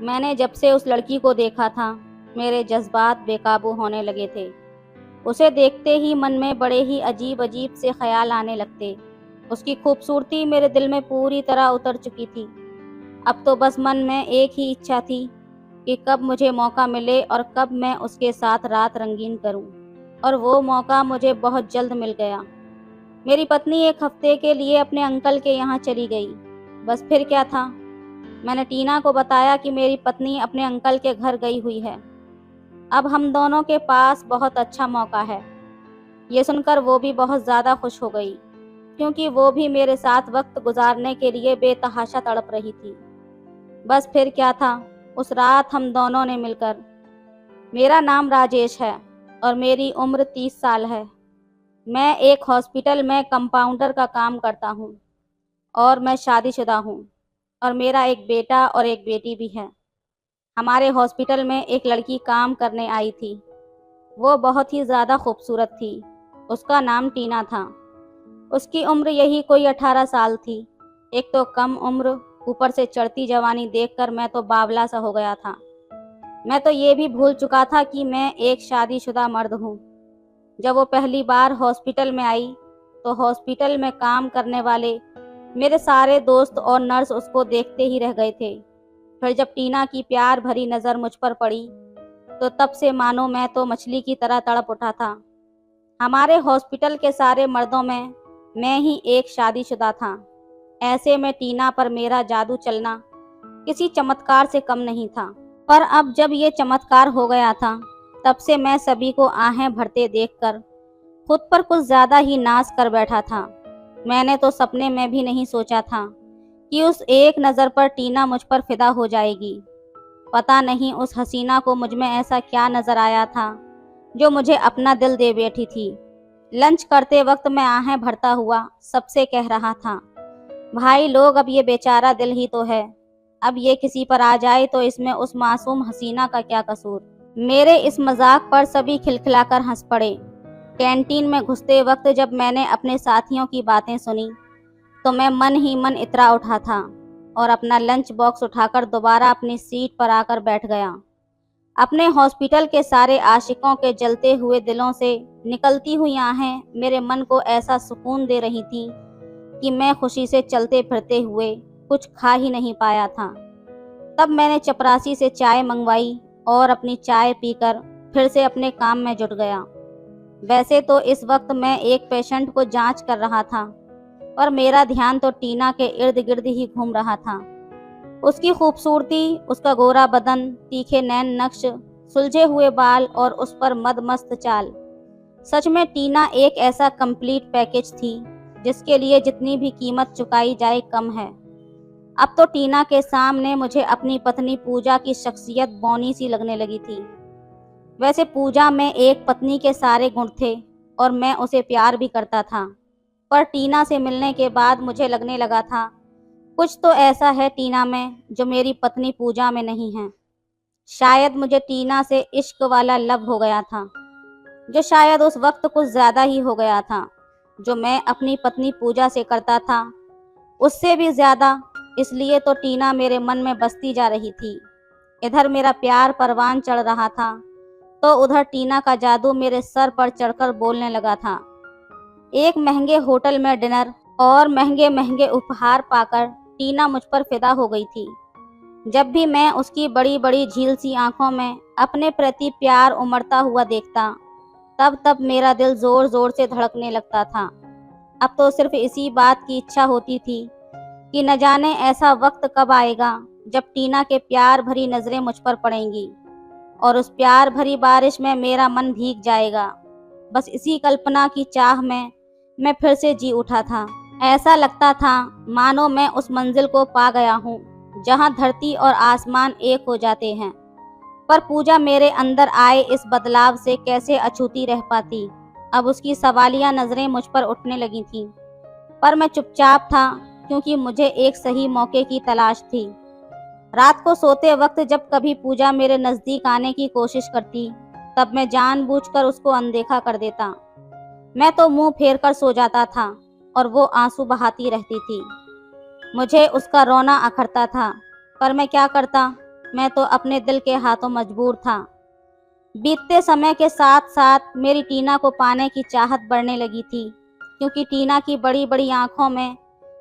मैंने जब से उस लड़की को देखा था, मेरे जज्बात बेकाबू होने लगे थे। उसे देखते ही मन में बड़े ही अजीब-अजीब से ख़्याल आने लगते। उसकी खूबसूरती मेरे दिल में पूरी तरह उतर चुकी थी। अब तो बस मन में एक ही इच्छा थी कि कब मुझे मौका मिले और कब मैं उसके साथ रात रंगीन करूं। और वो मौका मुझे बहुत जल्द मिल गया। मेरी पत्नी एक हफ्ते के लिए अपने अंकल के यहाँ चली गई। बस फिर क्या था, मैंने टीना को बताया कि मेरी पत्नी अपने अंकल के घर गई हुई है। अब हम दोनों के पास बहुत अच्छा मौका है। ये सुनकर वो भी बहुत ज़्यादा खुश हो गई, क्योंकि वो भी मेरे साथ वक्त गुजारने के लिए बेतहाशा तड़प रही थी। बस फिर क्या था, उस रात हम दोनों ने मिलकर। मेरा नाम राजेश है और मेरी उम्र 30 साल है। मैं एक हॉस्पिटल में कंपाउंडर का काम करता हूँ और मैं शादीशुदा हूँ और मेरा एक बेटा और एक बेटी भी है। हमारे हॉस्पिटल में एक लड़की काम करने आई थी। वो बहुत ही ज़्यादा खूबसूरत थी। उसका नाम टीना था। उसकी उम्र यही कोई 18 साल थी। एक तो कम उम्र, ऊपर से चढ़ती जवानी देखकर मैं तो बावला सा हो गया था। मैं तो ये भी भूल चुका था कि मैं एक शादीशुदा मर्द हूँ। जब वो पहली बार हॉस्पिटल में आई तो हॉस्पिटल में काम करने वाले मेरे सारे दोस्त और नर्स उसको देखते ही रह गए थे। फिर जब टीना की प्यार भरी नज़र मुझ पर पड़ी तो तब से मानो मैं तो मछली की तरह तड़प उठा था। हमारे हॉस्पिटल के सारे मर्दों में मैं ही एक शादीशुदा था। ऐसे में टीना पर मेरा जादू चलना किसी चमत्कार से कम नहीं था। पर अब जब ये चमत्कार हो गया था, तब से मैं सभी को आहें भरते देखकर खुद पर कुछ ज़्यादा ही नाज कर बैठा था। मैंने तो सपने में भी नहीं सोचा था कि उस एक नज़र पर टीना मुझ पर फिदा हो जाएगी। पता नहीं उस हसीना को मुझ में ऐसा क्या नज़र आया था जो मुझे अपना दिल दे बैठी थी। लंच करते वक्त मैं आहें भरता हुआ सबसे कह रहा था, भाई लोग, अब ये बेचारा दिल ही तो है। अब ये किसी पर आ जाए तो इसमें उस मासूम हसीना का क्या कसूर। मेरे इस मजाक पर सभी खिलखिलाकर हंस पड़े। कैंटीन में घुसते वक्त जब मैंने अपने साथियों की बातें सुनी तो मैं मन ही मन इतरा उठा था और अपना लंच बॉक्स उठाकर दोबारा अपनी सीट पर आकर बैठ गया। अपने हॉस्पिटल के सारे आशिकों के जलते हुए दिलों से निकलती हुई आहें मेरे मन को ऐसा सुकून दे रही थीं कि मैं खुशी से चलते फिरते हुए कुछ खा ही नहीं पाया था। तब मैंने चपरासी से चाय मंगवाई और अपनी चाय पीकर फिर से अपने काम में जुट गया। वैसे तो इस वक्त मैं एक पेशेंट को जांच कर रहा था, पर मेरा ध्यान तो टीना के इर्द गिर्द ही घूम रहा था। उसकी खूबसूरती, उसका गोरा बदन, तीखे नैन नक्श, सुलझे हुए बाल और उस पर मदमस्त चाल। सच में टीना एक ऐसा कंप्लीट पैकेज थी जिसके लिए जितनी भी कीमत चुकाई जाए कम है। अब तो टीना के सामने मुझे अपनी पत्नी पूजा की शख्सियत बौनी सी लगने लगी थी। वैसे पूजा में एक पत्नी के सारे गुण थे और मैं उसे प्यार भी करता था, पर टीना से मिलने के बाद मुझे लगने लगा था कुछ तो ऐसा है टीना में जो मेरी पत्नी पूजा में नहीं है। शायद मुझे टीना से इश्क वाला लव हो गया था, जो शायद उस वक्त कुछ ज़्यादा ही हो गया था। जो मैं अपनी पत्नी पूजा से करता था उससे भी ज़्यादा, इसलिए तो टीना मेरे मन में बसती जा रही थी। इधर मेरा प्यार परवान चढ़ रहा था तो उधर टीना का जादू मेरे सर पर चढ़कर बोलने लगा था। एक महंगे होटल में डिनर और महंगे महंगे उपहार पाकर टीना मुझ पर फिदा हो गई थी। जब भी मैं उसकी बड़ी बड़ी झील सी आंखों में अपने प्रति प्यार उमड़ता हुआ देखता, तब तब मेरा दिल जोर जोर से धड़कने लगता था। अब तो सिर्फ इसी बात की इच्छा होती थी कि न जाने ऐसा वक्त कब आएगा जब टीना के प्यार भरी नज़रें मुझ पर पड़ेंगी और उस प्यार भरी बारिश में मेरा मन भीग जाएगा। बस इसी कल्पना की चाह में मैं फिर से जी उठा था। ऐसा लगता था मानो मैं उस मंजिल को पा गया हूँ जहाँ धरती और आसमान एक हो जाते हैं। पर पूजा मेरे अंदर आए इस बदलाव से कैसे अछूती रह पाती। अब उसकी सवालिया नज़रें मुझ पर उठने लगी थीं, पर मैं चुपचाप था क्योंकि मुझे एक सही मौके की तलाश थी। रात को सोते वक्त जब कभी पूजा मेरे नज़दीक आने की कोशिश करती, तब मैं जानबूझकर उसको अनदेखा कर देता। मैं तो मुंह फेर कर सो जाता था और वो आंसू बहाती रहती थी। मुझे उसका रोना अखरता था, पर मैं क्या करता। मैं तो अपने दिल के हाथों मजबूर था। बीतते समय के साथ साथ मेरी टीना को पाने की चाहत बढ़ने लगी थी, क्योंकि टीना की बड़ी बड़ी आंखों में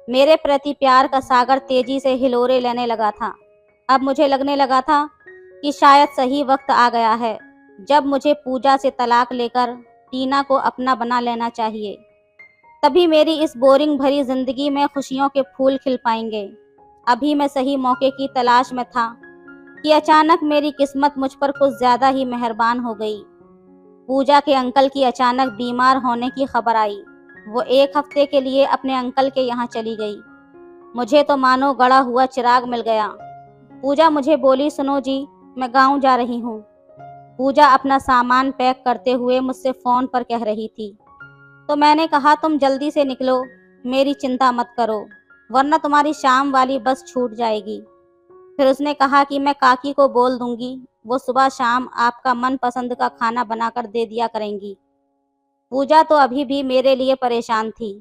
मेरे प्रति प्यार का सागर तेजी से हिलोरे लेने लगा था। अब मुझे लगने लगा था कि शायद सही वक्त आ गया है, जब मुझे पूजा से तलाक लेकर टीना को अपना बना लेना चाहिए। तभी मेरी इस बोरिंग भरी जिंदगी में खुशियों के फूल खिल पाएंगे। अभी मैं सही मौके की तलाश में था कि अचानक मेरी किस्मत मुझ पर कुछ ज्यादा ही मेहरबान हो गई। पूजा के अंकल की अचानक बीमार होने की खबर आई। वो 1 हफ्ते के लिए अपने अंकल के यहाँ चली गई। मुझे तो मानो गड़ा हुआ चिराग मिल गया। पूजा मुझे बोली, सुनो जी, मैं गाँव जा रही हूँ। पूजा अपना सामान पैक करते हुए मुझसे फ़ोन पर कह रही थी। तो मैंने कहा, तुम जल्दी से निकलो, मेरी चिंता मत करो, वरना तुम्हारी शाम वाली बस छूट जाएगी। फिर उसने कहा कि मैं काकी को बोल दूंगी, वो सुबह शाम आपका मनपसंद का खाना बनाकर दे दिया करेंगी। पूजा तो अभी भी मेरे लिए परेशान थी।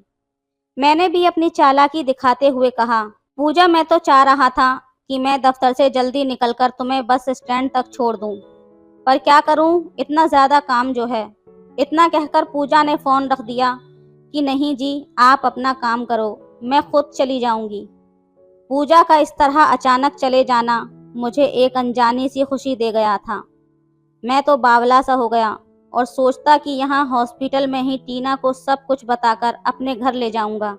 मैंने भी अपनी चालाकी दिखाते हुए कहा, पूजा, मैं तो चाह रहा था कि मैं दफ्तर से जल्दी निकलकर तुम्हें बस स्टैंड तक छोड़ दूं, पर क्या करूं, इतना ज़्यादा काम जो है। इतना कहकर पूजा ने फ़ोन रख दिया कि नहीं जी, आप अपना काम करो, मैं खुद चली जाऊंगी। पूजा का इस तरह अचानक चले जाना मुझे एक अनजानी सी खुशी दे गया था। मैं तो बावला सा हो गया और सोचता कि यहाँ हॉस्पिटल में ही टीना को सब कुछ बताकर अपने घर ले जाऊंगा।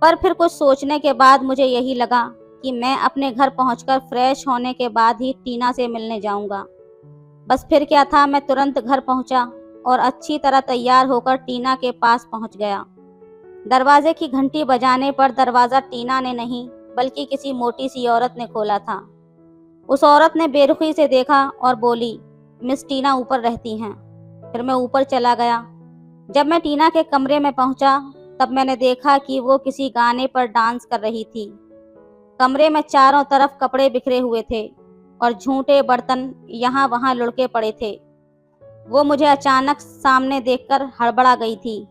पर फिर कुछ सोचने के बाद मुझे यही लगा कि मैं अपने घर पहुंचकर फ्रेश होने के बाद ही टीना से मिलने जाऊंगा। बस फिर क्या था, मैं तुरंत घर पहुंचा और अच्छी तरह तैयार होकर टीना के पास पहुंच गया। दरवाजे की घंटी बजाने पर दरवाज़ा टीना ने नहीं बल्कि किसी मोटी सी औरत ने खोला था। उस औरत ने बेरुखी से देखा और बोली, मिस टीना ऊपर रहती हैं। फिर मैं ऊपर चला गया। जब मैं टीना के कमरे में पहुंचा तब मैंने देखा कि वो किसी गाने पर डांस कर रही थी। कमरे में चारों तरफ कपड़े बिखरे हुए थे और झूठे बर्तन यहाँ वहाँ लुढ़के पड़े थे। वो मुझे अचानक सामने देखकर हड़बड़ा गई थी।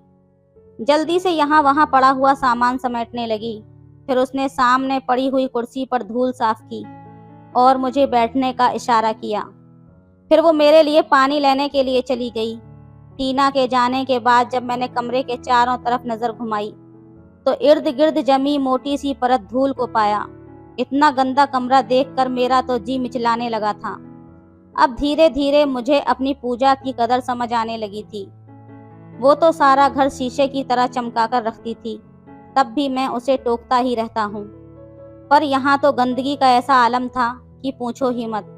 जल्दी से यहाँ वहाँ पड़ा हुआ सामान समेटने लगी। फिर उसने सामने पड़ी हुई कुर्सी पर धूल साफ की और मुझे बैठने का इशारा किया। फिर वो मेरे लिए पानी लेने के लिए चली गई। टीना के जाने के बाद जब मैंने कमरे के चारों तरफ नजर घुमाई तो इर्द गिर्द जमी मोटी सी परत धूल को पाया। इतना गंदा कमरा देखकर मेरा तो जी मिचलाने लगा था। अब धीरे धीरे मुझे अपनी पूजा की कदर समझ आने लगी थी। वो तो सारा घर शीशे की तरह चमकाकर रखती थी, तब भी मैं उसे टोकता ही रहता हूँ। पर यहाँ तो गंदगी का ऐसा आलम था कि पूछो ही मत।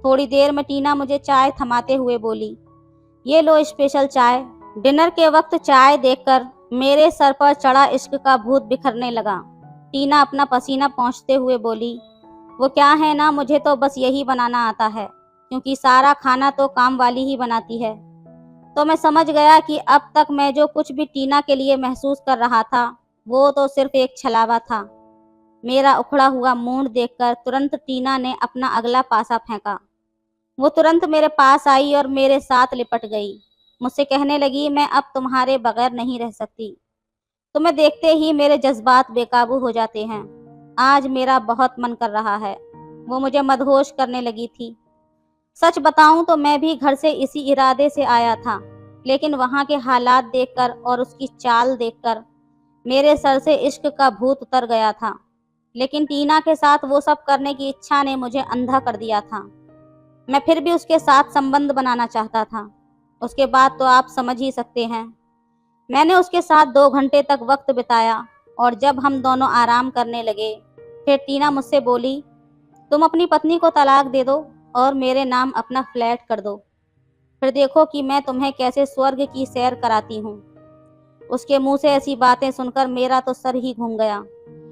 थोड़ी देर में टीना मुझे चाय थमाते हुए बोली, ये लो स्पेशल चाय। डिनर के वक्त चाय देखकर मेरे सर पर चढ़ा इश्क का भूत बिखरने लगा। टीना अपना पसीना पोंछते हुए बोली, वो क्या है ना, मुझे तो बस यही बनाना आता है, क्योंकि सारा खाना तो काम वाली ही बनाती है। तो मैं समझ गया कि अब तक मैं जो कुछ भी टीना के लिए महसूस कर रहा था वो तो सिर्फ एक छलावा था। मेरा उखड़ा हुआ मूड देखकर तुरंत टीना ने अपना अगला पासा फेंका। वो तुरंत मेरे पास आई और मेरे साथ लिपट गई। मुझसे कहने लगी, मैं अब तुम्हारे बगैर नहीं रह सकती। तुम्हें देखते ही मेरे जज्बात बेकाबू हो जाते हैं। आज मेरा बहुत मन कर रहा है। वो मुझे मदहोश करने लगी थी। सच बताऊं तो मैं भी घर से इसी इरादे से आया था, लेकिन वहाँ के हालात देखकर और उसकी चाल देखकर मेरे सर से इश्क का भूत उतर गया था। लेकिन टीना के साथ वो सब करने की इच्छा ने मुझे अंधा कर दिया था। मैं फिर भी उसके साथ संबंध बनाना चाहता था। उसके बाद तो आप समझ ही सकते हैं। मैंने उसके साथ 2 घंटे तक वक्त बिताया और जब हम दोनों आराम करने लगे फिर टीना मुझसे बोली, तुम अपनी पत्नी को तलाक दे दो और मेरे नाम अपना फ्लैट कर दो, फिर देखो कि मैं तुम्हें कैसे स्वर्ग की सैर कराती हूँ। उसके मुंह से ऐसी बातें सुनकर मेरा तो सर ही घूम गया।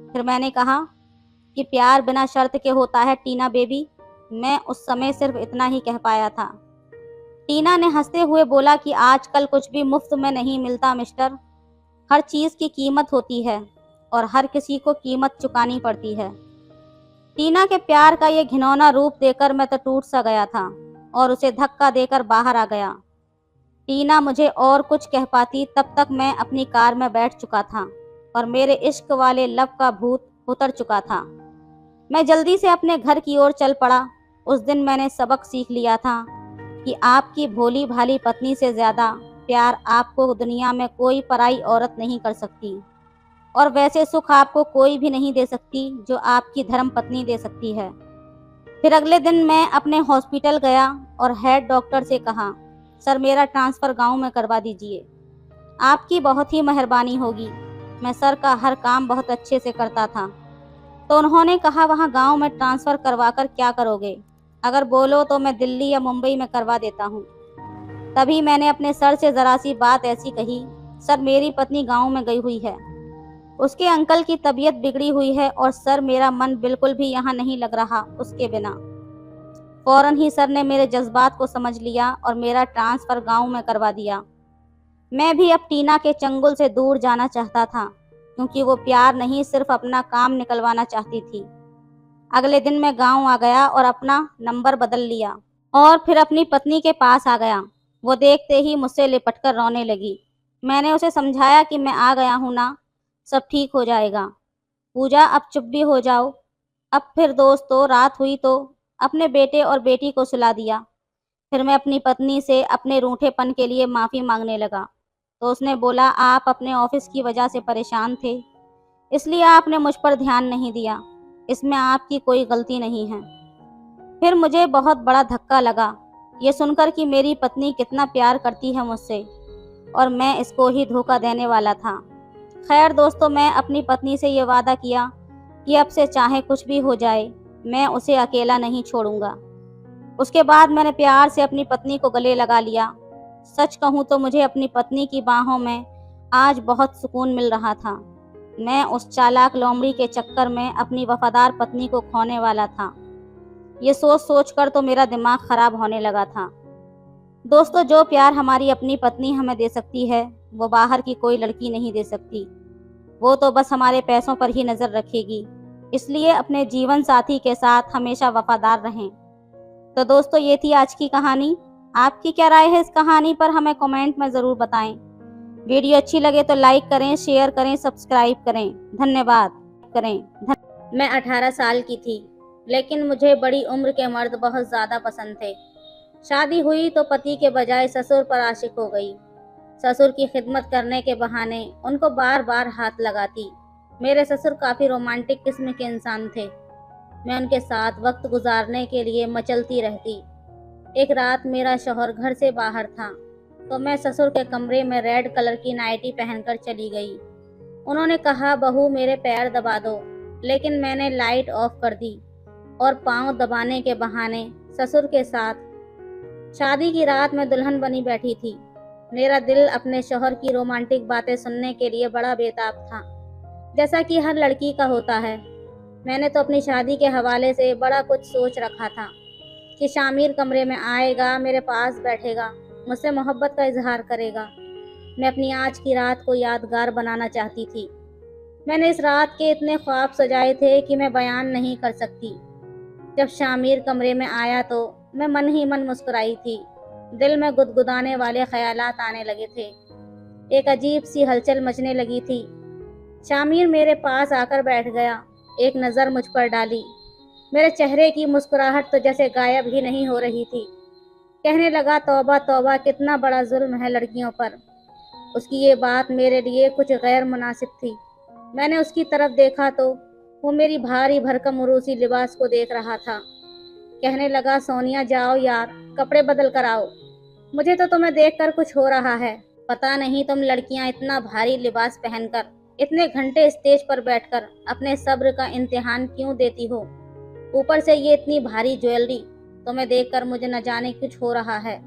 फिर मैंने कहा कि प्यार बिना शर्त के होता है टीना बेबी। मैं उस समय सिर्फ इतना ही कह पाया था। टीना ने हंसते हुए बोला कि आजकल कुछ भी मुफ्त में नहीं मिलता मिस्टर। हर चीज़ की कीमत होती है और हर किसी को कीमत चुकानी पड़ती है। टीना के प्यार का ये घिनौना रूप देखकर मैं तो टूट सा गया था और उसे धक्का देकर बाहर आ गया। टीना मुझे और कुछ कह पाती तब तक मैं अपनी कार में बैठ चुका था और मेरे इश्क वाले लव का भूत उतर चुका था। मैं जल्दी से अपने घर की ओर चल पड़ा। उस दिन मैंने सबक सीख लिया था कि आपकी भोली भाली पत्नी से ज़्यादा प्यार आपको दुनिया में कोई पराई औरत नहीं कर सकती, और वैसे सुख आपको कोई भी नहीं दे सकती जो आपकी धर्म पत्नी दे सकती है। फिर अगले दिन मैं अपने हॉस्पिटल गया और हेड डॉक्टर से कहा, सर मेरा ट्रांसफ़र गांव में करवा दीजिए, आपकी बहुत ही मेहरबानी होगी। मैं सर का हर काम बहुत अच्छे से करता था। तो उन्होंने कहा, वहाँ गांव में ट्रांसफ़र करवा कर क्या करोगे? अगर बोलो तो मैं दिल्ली या मुंबई में करवा देता हूँ। तभी मैंने अपने सर से ज़रा सी बात ऐसी कही, सर मेरी पत्नी गांव में गई हुई है, उसके अंकल की तबीयत बिगड़ी हुई है और सर मेरा मन बिल्कुल भी यहाँ नहीं लग रहा उसके बिना। फौरन ही सर ने मेरे जज्बात को समझ लिया और मेरा ट्रांसफ़र गांव में करवा दिया। मैं भी अब टीना के चंगुल से दूर जाना चाहता था, क्योंकि वो प्यार नहीं सिर्फ अपना काम निकलवाना चाहती थी। अगले दिन मैं गांव आ गया और अपना नंबर बदल लिया और फिर अपनी पत्नी के पास आ गया। वो देखते ही मुझसे लिपटकर रोने लगी। मैंने उसे समझाया कि मैं आ गया हूँ ना, सब ठीक हो जाएगा। पूजा अब चुप भी हो जाओ। अब फिर दोस्तों रात हुई तो अपने बेटे और बेटी को सुला दिया। फिर मैं अपनी पत्नी से अपने रूठेपन के लिए माफ़ी मांगने लगा। तो उसने बोला, आप अपने ऑफिस की वजह से परेशान थे, इसलिए आपने मुझ पर ध्यान नहीं दिया, इसमें आपकी कोई गलती नहीं है। फिर मुझे बहुत बड़ा धक्का लगा ये सुनकर कि मेरी पत्नी कितना प्यार करती है मुझसे और मैं इसको ही धोखा देने वाला था। खैर दोस्तों, मैं अपनी पत्नी से ये वादा किया कि अब से चाहे कुछ भी हो जाए, मैं उसे अकेला नहीं छोड़ूंगा। उसके बाद मैंने प्यार से अपनी पत्नी को गले लगा लिया। सच कहूँ तो मुझे अपनी पत्नी की बाहों में आज बहुत सुकून मिल रहा था। मैं उस चालाक लोमड़ी के चक्कर में अपनी वफादार पत्नी को खोने वाला था। ये सोच सोच कर तो मेरा दिमाग खराब होने लगा था। दोस्तों, जो प्यार हमारी अपनी पत्नी हमें दे सकती है, वो बाहर की कोई लड़की नहीं दे सकती। वो तो बस हमारे पैसों पर ही नज़र रखेगी। इसलिए अपने जीवन साथी के साथ हमेशा वफादार रहें। तो दोस्तों, ये थी आज की कहानी। आपकी क्या राय है इस कहानी पर, हमें कमेंट में ज़रूर बताएं। वीडियो अच्छी लगे तो लाइक करें, शेयर करें, सब्सक्राइब करें। धन्यवाद मैं 18 साल की थी, लेकिन मुझे बड़ी उम्र के मर्द बहुत ज़्यादा पसंद थे। शादी हुई तो पति के बजाय ससुर पर आशिक हो गई। ससुर की खिदमत करने के बहाने उनको बार बार हाथ लगाती। मेरे ससुर काफ़ी रोमांटिक किस्म के इंसान थे। मैं उनके साथ वक्त गुजारने के लिए मचलती रहती। एक रात मेरा शौहर घर से बाहर था, तो मैं ससुर के कमरे में रेड कलर की नाइटी पहनकर चली गई। उन्होंने कहा, बहू मेरे पैर दबा दो, लेकिन मैंने लाइट ऑफ कर दी और पाँव दबाने के बहाने ससुर के साथ शादी की रात में दुल्हन बनी बैठी थी। मेरा दिल अपने शौहर की रोमांटिक बातें सुनने के लिए बड़ा बेताब था, जैसा कि हर लड़की का होता है। मैंने तो अपनी शादी के हवाले से बड़ा कुछ सोच रखा था कि शामिर कमरे में आएगा, मेरे पास बैठेगा, मुझसे मोहब्बत का इजहार करेगा। मैं अपनी आज की रात को यादगार बनाना चाहती थी। मैंने इस रात के इतने ख्वाब सजाए थे कि मैं बयान नहीं कर सकती। जब शामिर कमरे में आया तो मैं मन ही मन मुस्कुराई थी। दिल में गुदगुदाने वाले ख्यालात आने लगे थे। एक अजीब सी हलचल मचने लगी थी। शामिर मेरे पास आकर बैठ गया, एक नज़र मुझ पर डाली। मेरे चेहरे की मुस्कुराहट तो जैसे गायब ही नहीं हो रही थी। कहने लगा, तौबा तौबा, कितना बड़ा जुल्म है लड़कियों पर। उसकी ये बात मेरे लिए कुछ गैर मुनासिब थी। मैंने उसकी तरफ देखा तो वो मेरी भारी भरकम उरूसी लिबास को देख रहा था। कहने लगा, सोनिया जाओ यार, कपड़े बदल कर आओ, मुझे तो तुम्हें देखकर कुछ हो रहा है। पता नहीं तुम लड़कियां इतना भारी लिबास पहनकर इतने घंटे स्टेज पर बैठकर अपने सब्र का इम्तिहान क्यों देती हो। ऊपर से ये इतनी भारी ज्वेलरी, तुम्हें देखकर मुझे न जाने कुछ हो रहा है।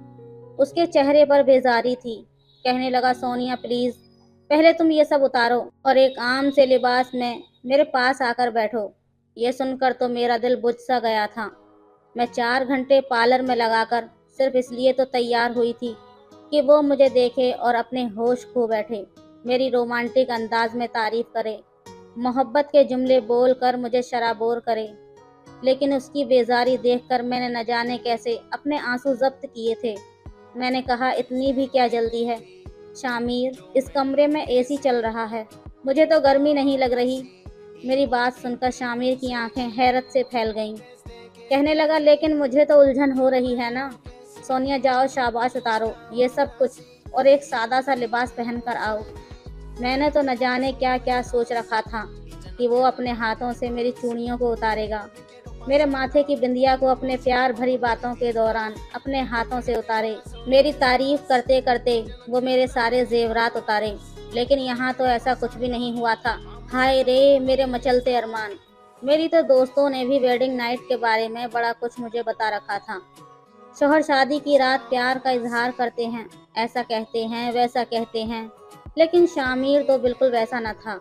उसके चेहरे पर बेजारी थी। कहने लगा, सोनिया प्लीज़, पहले तुम ये सब उतारो और एक आम से लिबास में मेरे पास आकर बैठो। ये सुनकर तो मेरा दिल बुझ सा गया था। मैं 4 घंटे पार्लर में लगाकर सिर्फ इसलिए तो तैयार हुई थी कि वो मुझे देखे और अपने होश खो बैठे, मेरी रोमांटिक अंदाज में तारीफ करे, मोहब्बत के जुमले बोल कर मुझे शराबोर करे। लेकिन उसकी बेजारी देखकर मैंने न जाने कैसे अपने आंसू जब्त किए थे। मैंने कहा, इतनी भी क्या जल्दी है शामिर, इस कमरे में एसी चल रहा है, मुझे तो गर्मी नहीं लग रही। मेरी बात सुनकर शामिर की आंखें हैरत से फैल गईं। कहने लगा, लेकिन मुझे तो उलझन हो रही है ना। सोनिया, जाओ शाबाश उतारो ये सब कुछ और एक सादा सा लिबास पहन कर आओ। मैंने तो न जाने क्या क्या सोच रखा था कि वो अपने हाथों से मेरी चूड़ियों को उतारेगा, मेरे माथे की बिंदिया को अपने प्यार भरी बातों के दौरान अपने हाथों से उतारे, मेरी तारीफ करते करते वो मेरे सारे जेवरात उतारे। लेकिन यहाँ तो ऐसा कुछ भी नहीं हुआ था। हाय रे मेरे मचलते अरमान। मेरी तो दोस्तों ने भी वेडिंग नाइट के बारे में बड़ा कुछ मुझे बता रखा था। शौहर शादी की रात प्यार का इजहार करते हैं, ऐसा कहते हैं वैसा कहते हैं, लेकिन शामिर तो बिल्कुल वैसा न था।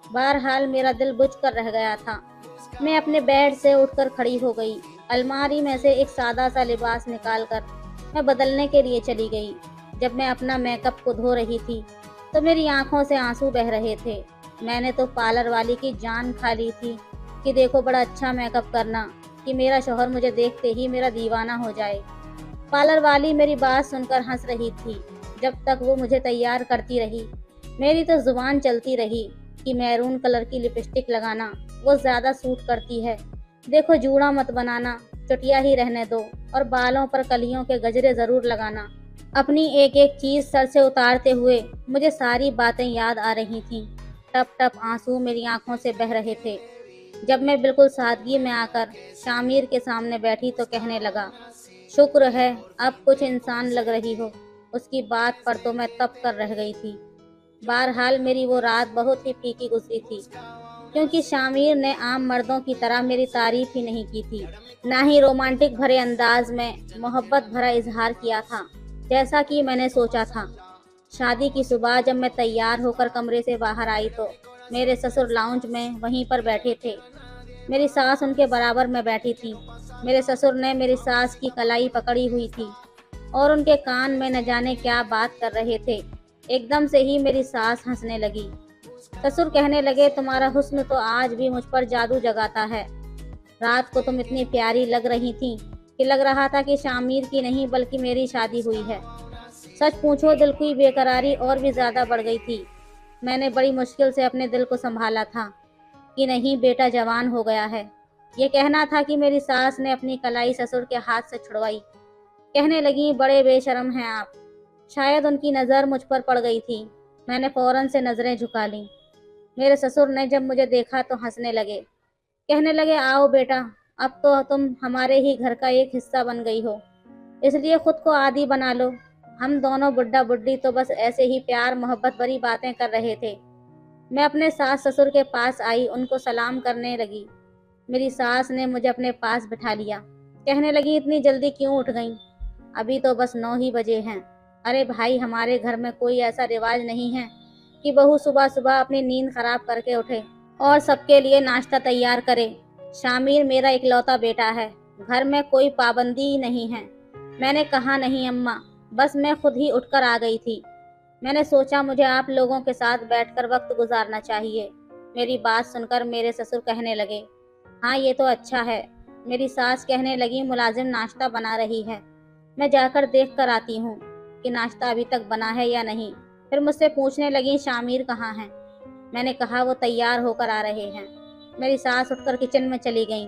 बहरहाल मेरा दिल बुझ कर रह गया था। मैं अपने बेड से उठकर खड़ी हो गई। अलमारी में से एक सादा सा लिबास निकालकर मैं बदलने के लिए चली गई। जब मैं अपना मेकअप को धो रही थी तो मेरी आंखों से आंसू बह रहे थे। मैंने तो पार्लर वाली की जान खा ली थी कि देखो बड़ा अच्छा मेकअप करना, कि मेरा शौहर मुझे देखते ही मेरा दीवाना हो जाए। पार्लर वाली मेरी बात सुनकर हंस रही थी। जब तक वो मुझे तैयार करती रही मेरी तो जुबान चलती रही कि मैरून कलर की लिपस्टिक लगाना वो ज़्यादा सूट करती है। देखो जूड़ा मत बनाना, चुटिया ही रहने दो, और बालों पर कलियों के गजरे ज़रूर लगाना। अपनी एक एक चीज़ सर से उतारते हुए मुझे सारी बातें याद आ रही थीं। टप टप आंसू मेरी आंखों से बह रहे थे। जब मैं बिल्कुल सादगी में आकर शामिर के सामने बैठी तो कहने लगा, शुक्र है अब कुछ इंसान लग रही हो। उसकी बात पर तो मैं तब कर रह गई थी। बहरहाल मेरी वो रात बहुत ही फीकी गुजरी थी, क्योंकि शामिर ने आम मर्दों की तरह मेरी तारीफ ही नहीं की थी, ना ही रोमांटिक भरे अंदाज में मोहब्बत भरा इजहार किया था जैसा कि मैंने सोचा था। शादी की सुबह जब मैं तैयार होकर कमरे से बाहर आई तो मेरे ससुर लाउंज में वहीं पर बैठे थे। मेरी सास उनके बराबर में बैठी थी। मेरे ससुर ने मेरी सास की कलाई पकड़ी हुई थी और उनके कान में न जाने क्या बात कर रहे थे। एकदम से ही मेरी सास हंसने लगी। ससुर कहने लगे, तुम्हारा हुस्न तो आज भी मुझ पर जादू जगाता है। रात को तुम इतनी प्यारी लग रही थी कि लग रहा था कि शामिर की नहीं बल्कि मेरी शादी हुई है। सच पूछो दिल की बेकरारी और भी ज्यादा बढ़ गई थी। मैंने बड़ी मुश्किल से अपने दिल को संभाला था कि नहीं बेटा जवान हो गया है। ये कहना था कि मेरी सास ने अपनी कलाई ससुर के हाथ से छुड़वाई। कहने लगी, बड़े बेशर्म हैं आप। शायद उनकी नज़र मुझ पर पड़ गई थी। मैंने फौरन से नज़रें झुका लीं। मेरे ससुर ने जब मुझे देखा तो हंसने लगे। कहने लगे, आओ बेटा, अब तो तुम हमारे ही घर का एक हिस्सा बन गई हो, इसलिए खुद को आदी बना लो। हम दोनों बुड्ढा बुड्ढी तो बस ऐसे ही प्यार मोहब्बत भरी बातें कर रहे थे। मैं अपने सास ससुर के पास आई, उनको सलाम करने लगी। मेरी सास ने मुझे अपने पास बिठा लिया। कहने लगी, इतनी जल्दी क्यों उठ गई? अभी तो बस 9 ही बजे हैं। अरे भाई, हमारे घर में कोई ऐसा रिवाज नहीं है कि बहू सुबह सुबह अपनी नींद खराब करके उठे और सबके लिए नाश्ता तैयार करे। शामिर मेरा इकलौता बेटा है, घर में कोई पाबंदी नहीं है। मैंने कहा, नहीं अम्मा, बस मैं खुद ही उठकर आ गई थी। मैंने सोचा मुझे आप लोगों के साथ बैठकर वक्त गुजारना चाहिए। मेरी बात सुनकर मेरे ससुर कहने लगे, हाँ ये तो अच्छा है। मेरी सास कहने लगी, मुलाजिम नाश्ता बना रही है, मैं जाकर देख कर आती हूँ कि नाश्ता अभी तक बना है या नहीं। फिर मुझसे पूछने लगी, शामिर कहाँ हैं? मैंने कहा, वो तैयार होकर आ रहे हैं। मेरी सास उठकर किचन में चली गई।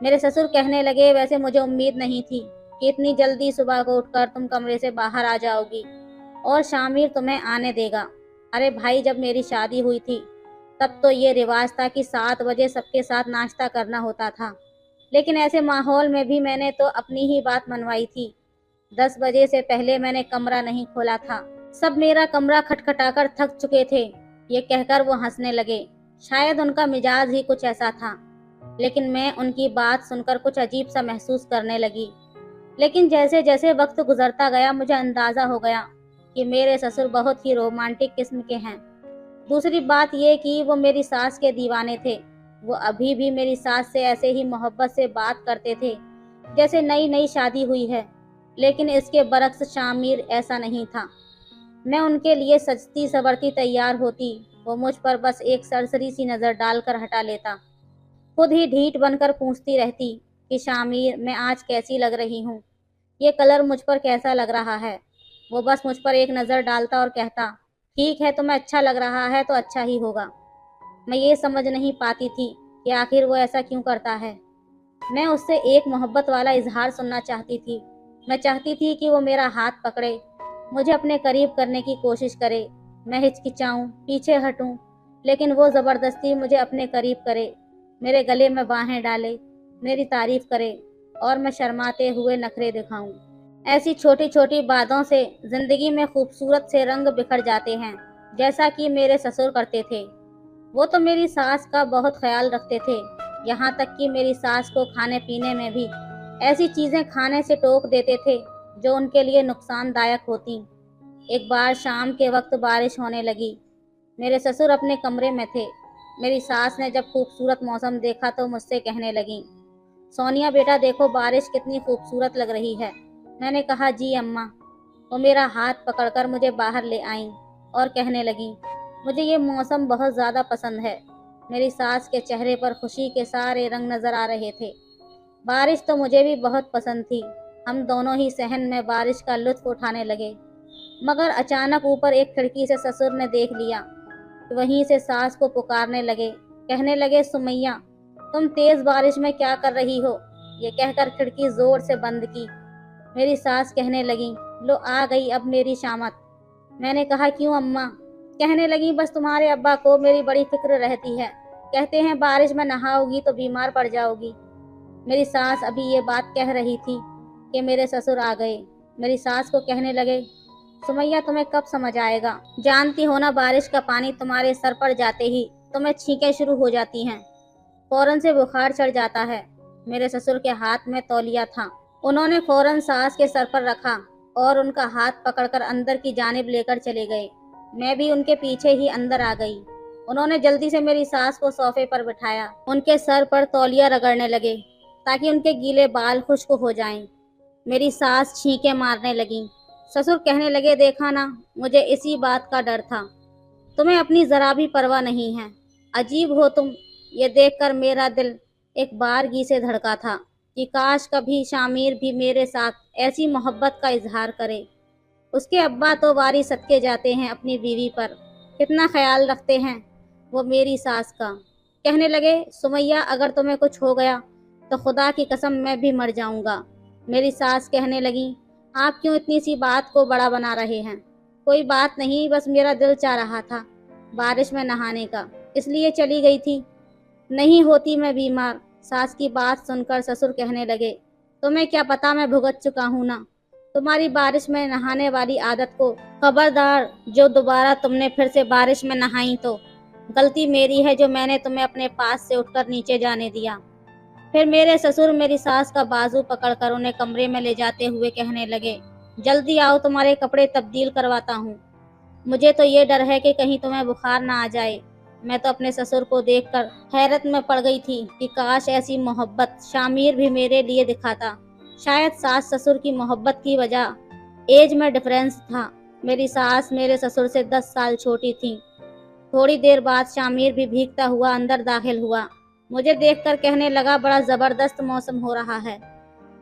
मेरे ससुर कहने लगे, वैसे मुझे उम्मीद नहीं थी कि इतनी जल्दी सुबह को उठकर तुम कमरे से बाहर आ जाओगी और शामिर तुम्हें आने देगा। अरे भाई, जब मेरी शादी हुई थी तब तो ये रिवाज था कि 7 बजे सबके साथ नाश्ता करना होता था, लेकिन ऐसे माहौल में भी मैंने तो अपनी ही बात मनवाई थी। 10 बजे से पहले मैंने कमरा नहीं खोला था। सब मेरा कमरा खटखटाकर थक चुके थे। ये कहकर वो हंसने लगे। शायद उनका मिजाज ही कुछ ऐसा था, लेकिन मैं उनकी बात सुनकर कुछ अजीब सा महसूस करने लगी। लेकिन जैसे जैसे वक्त गुजरता गया मुझे अंदाजा हो गया कि मेरे ससुर बहुत ही रोमांटिक किस्म के हैं। दूसरी बात ये कि वो मेरी सास के दीवाने थे। वो अभी भी मेरी सास से ऐसे ही मोहब्बत से बात करते थे जैसे नई नई शादी हुई है, लेकिन इसके बरक्स शामिर ऐसा नहीं था। मैं उनके लिए सजती सवरती तैयार होती, वो मुझ पर बस एक सरसरी सी नज़र डालकर हटा लेता। खुद ही ढीठ बनकर पूछती रहती कि शामिर, मैं आज कैसी लग रही हूँ? ये कलर मुझ पर कैसा लग रहा है? वो बस मुझ पर एक नज़र डालता और कहता, ठीक है, तुम्हें अच्छा लग रहा है तो अच्छा ही होगा। मैं ये समझ नहीं पाती थी कि आखिर वो ऐसा क्यों करता है। मैं उससे एक मोहब्बत वाला इजहार सुनना चाहती थी। मैं चाहती थी कि वो मेरा हाथ पकड़े, मुझे अपने करीब करने की कोशिश करे। मैं हिचकिचाऊं, पीछे हटूं, लेकिन वो ज़बरदस्ती मुझे अपने करीब करे, मेरे गले में बाहें डाले, मेरी तारीफ करे और मैं शर्माते हुए नखरे दिखाऊं। ऐसी छोटी छोटी बातों से ज़िंदगी में खूबसूरत से रंग बिखर जाते हैं, जैसा कि मेरे ससुर करते थे। वो तो मेरी सास का बहुत ख्याल रखते थे, यहाँ तक कि मेरी सास को खाने पीने में भी ऐसी चीज़ें खाने से टोक देते थे जो उनके लिए नुकसानदायक होती। एक बार शाम के वक्त बारिश होने लगी। मेरे ससुर अपने कमरे में थे। मेरी सास ने जब खूबसूरत मौसम देखा तो मुझसे कहने लगी, सोनिया बेटा देखो बारिश कितनी खूबसूरत लग रही है। मैंने कहा जी अम्मा। वो मेरा हाथ पकड़कर मुझे बाहर ले आईं और कहने लगी, मुझे ये मौसम बहुत ज़्यादा पसंद है। मेरी सास के चेहरे पर खुशी के सारे रंग नज़र आ रहे थे। बारिश तो मुझे भी बहुत पसंद थी। हम दोनों ही सहन में बारिश का लुत्फ उठाने लगे, मगर अचानक ऊपर एक खिड़की से ससुर ने देख लिया। वहीं से सास को पुकारने लगे, कहने लगे, सुमैया तुम तेज बारिश में क्या कर रही हो। ये कहकर खिड़की जोर से बंद की। मेरी सास कहने लगी, लो आ गई अब मेरी शामत। मैंने कहा क्यों अम्मा। कहने लगी, बस तुम्हारे अब्बा को मेरी बड़ी फिक्र रहती है, कहते हैं बारिश में नहाओगी तो बीमार पड़ जाओगी। मेरी सास अभी ये बात कह रही थी कि मेरे ससुर आ गए। मेरी सास को कहने लगे, सुमैया तुम्हें कब समझ आएगा, जानती हो ना बारिश का पानी तुम्हारे सर पर जाते ही तुम्हें छींकें शुरू हो जाती हैं, फौरन से बुखार चढ़ जाता है। मेरे ससुर के हाथ में तौलिया था। उन्होंने फौरन सास के सर पर रखा और उनका हाथ पकड़कर अंदर की जानिब लेकर चले गए। मैं भी उनके पीछे ही अंदर आ गई। उन्होंने जल्दी से मेरी सास को सोफे पर बिठाया, उनके सर पर तौलिया रगड़ने लगे ताकि उनके गीले बाल खुश्क हो जाएं। मेरी सास छींके मारने लगी। ससुर कहने लगे, देखा ना, मुझे इसी बात का डर था, तुम्हें अपनी जरा भी परवाह नहीं है। अजीब हो तुम। ये देखकर मेरा दिल एक बारगी से धड़का था कि काश कभी शामिर भी मेरे साथ ऐसी मोहब्बत का इजहार करे। उसके अब्बा तो वारी सदके जाते हैं अपनी बीवी पर, कितना ख्याल रखते हैं वो मेरी सास का। कहने लगे, सुमैया अगर तुम्हें कुछ हो गया तो खुदा की कसम मैं भी मर जाऊंगा। मेरी सास कहने लगी, आप क्यों इतनी सी बात को बड़ा बना रहे हैं। कोई बात नहीं, बस मेरा दिल चाह रहा था बारिश में नहाने का, इसलिए चली गई थी। नहीं होती मैं बीमार। सास की बात सुनकर ससुर कहने लगे, तुम्हें क्या पता, मैं भुगत चुका हूं ना तुम्हारी बारिश में नहाने वाली आदत को। खबरदार, जो दोबारा तुमने फिर से बारिश में नहाई तो गलती मेरी है जो मैंने तुम्हें अपने पास से उठकर नीचे जाने दिया। फिर मेरे ससुर मेरी सास का बाजू पकड़कर उन्हें कमरे में ले जाते हुए कहने लगे, जल्दी आओ तुम्हारे कपड़े तब्दील करवाता हूँ। मुझे तो ये डर है कि कहीं तुम्हें बुखार ना आ जाए। मैं तो अपने ससुर को देखकर हैरत में पड़ गई थी कि काश ऐसी मोहब्बत शामिर भी मेरे लिए दिखाता। शायद सास ससुर की मोहब्बत की वजह एज में डिफरेंस था। मेरी सास मेरे ससुर से 10 साल छोटी थी। थोड़ी देर बाद शामिर भी भीगता हुआ अंदर दाखिल हुआ। मुझे देखकर कहने लगा, बड़ा ज़बरदस्त मौसम हो रहा है।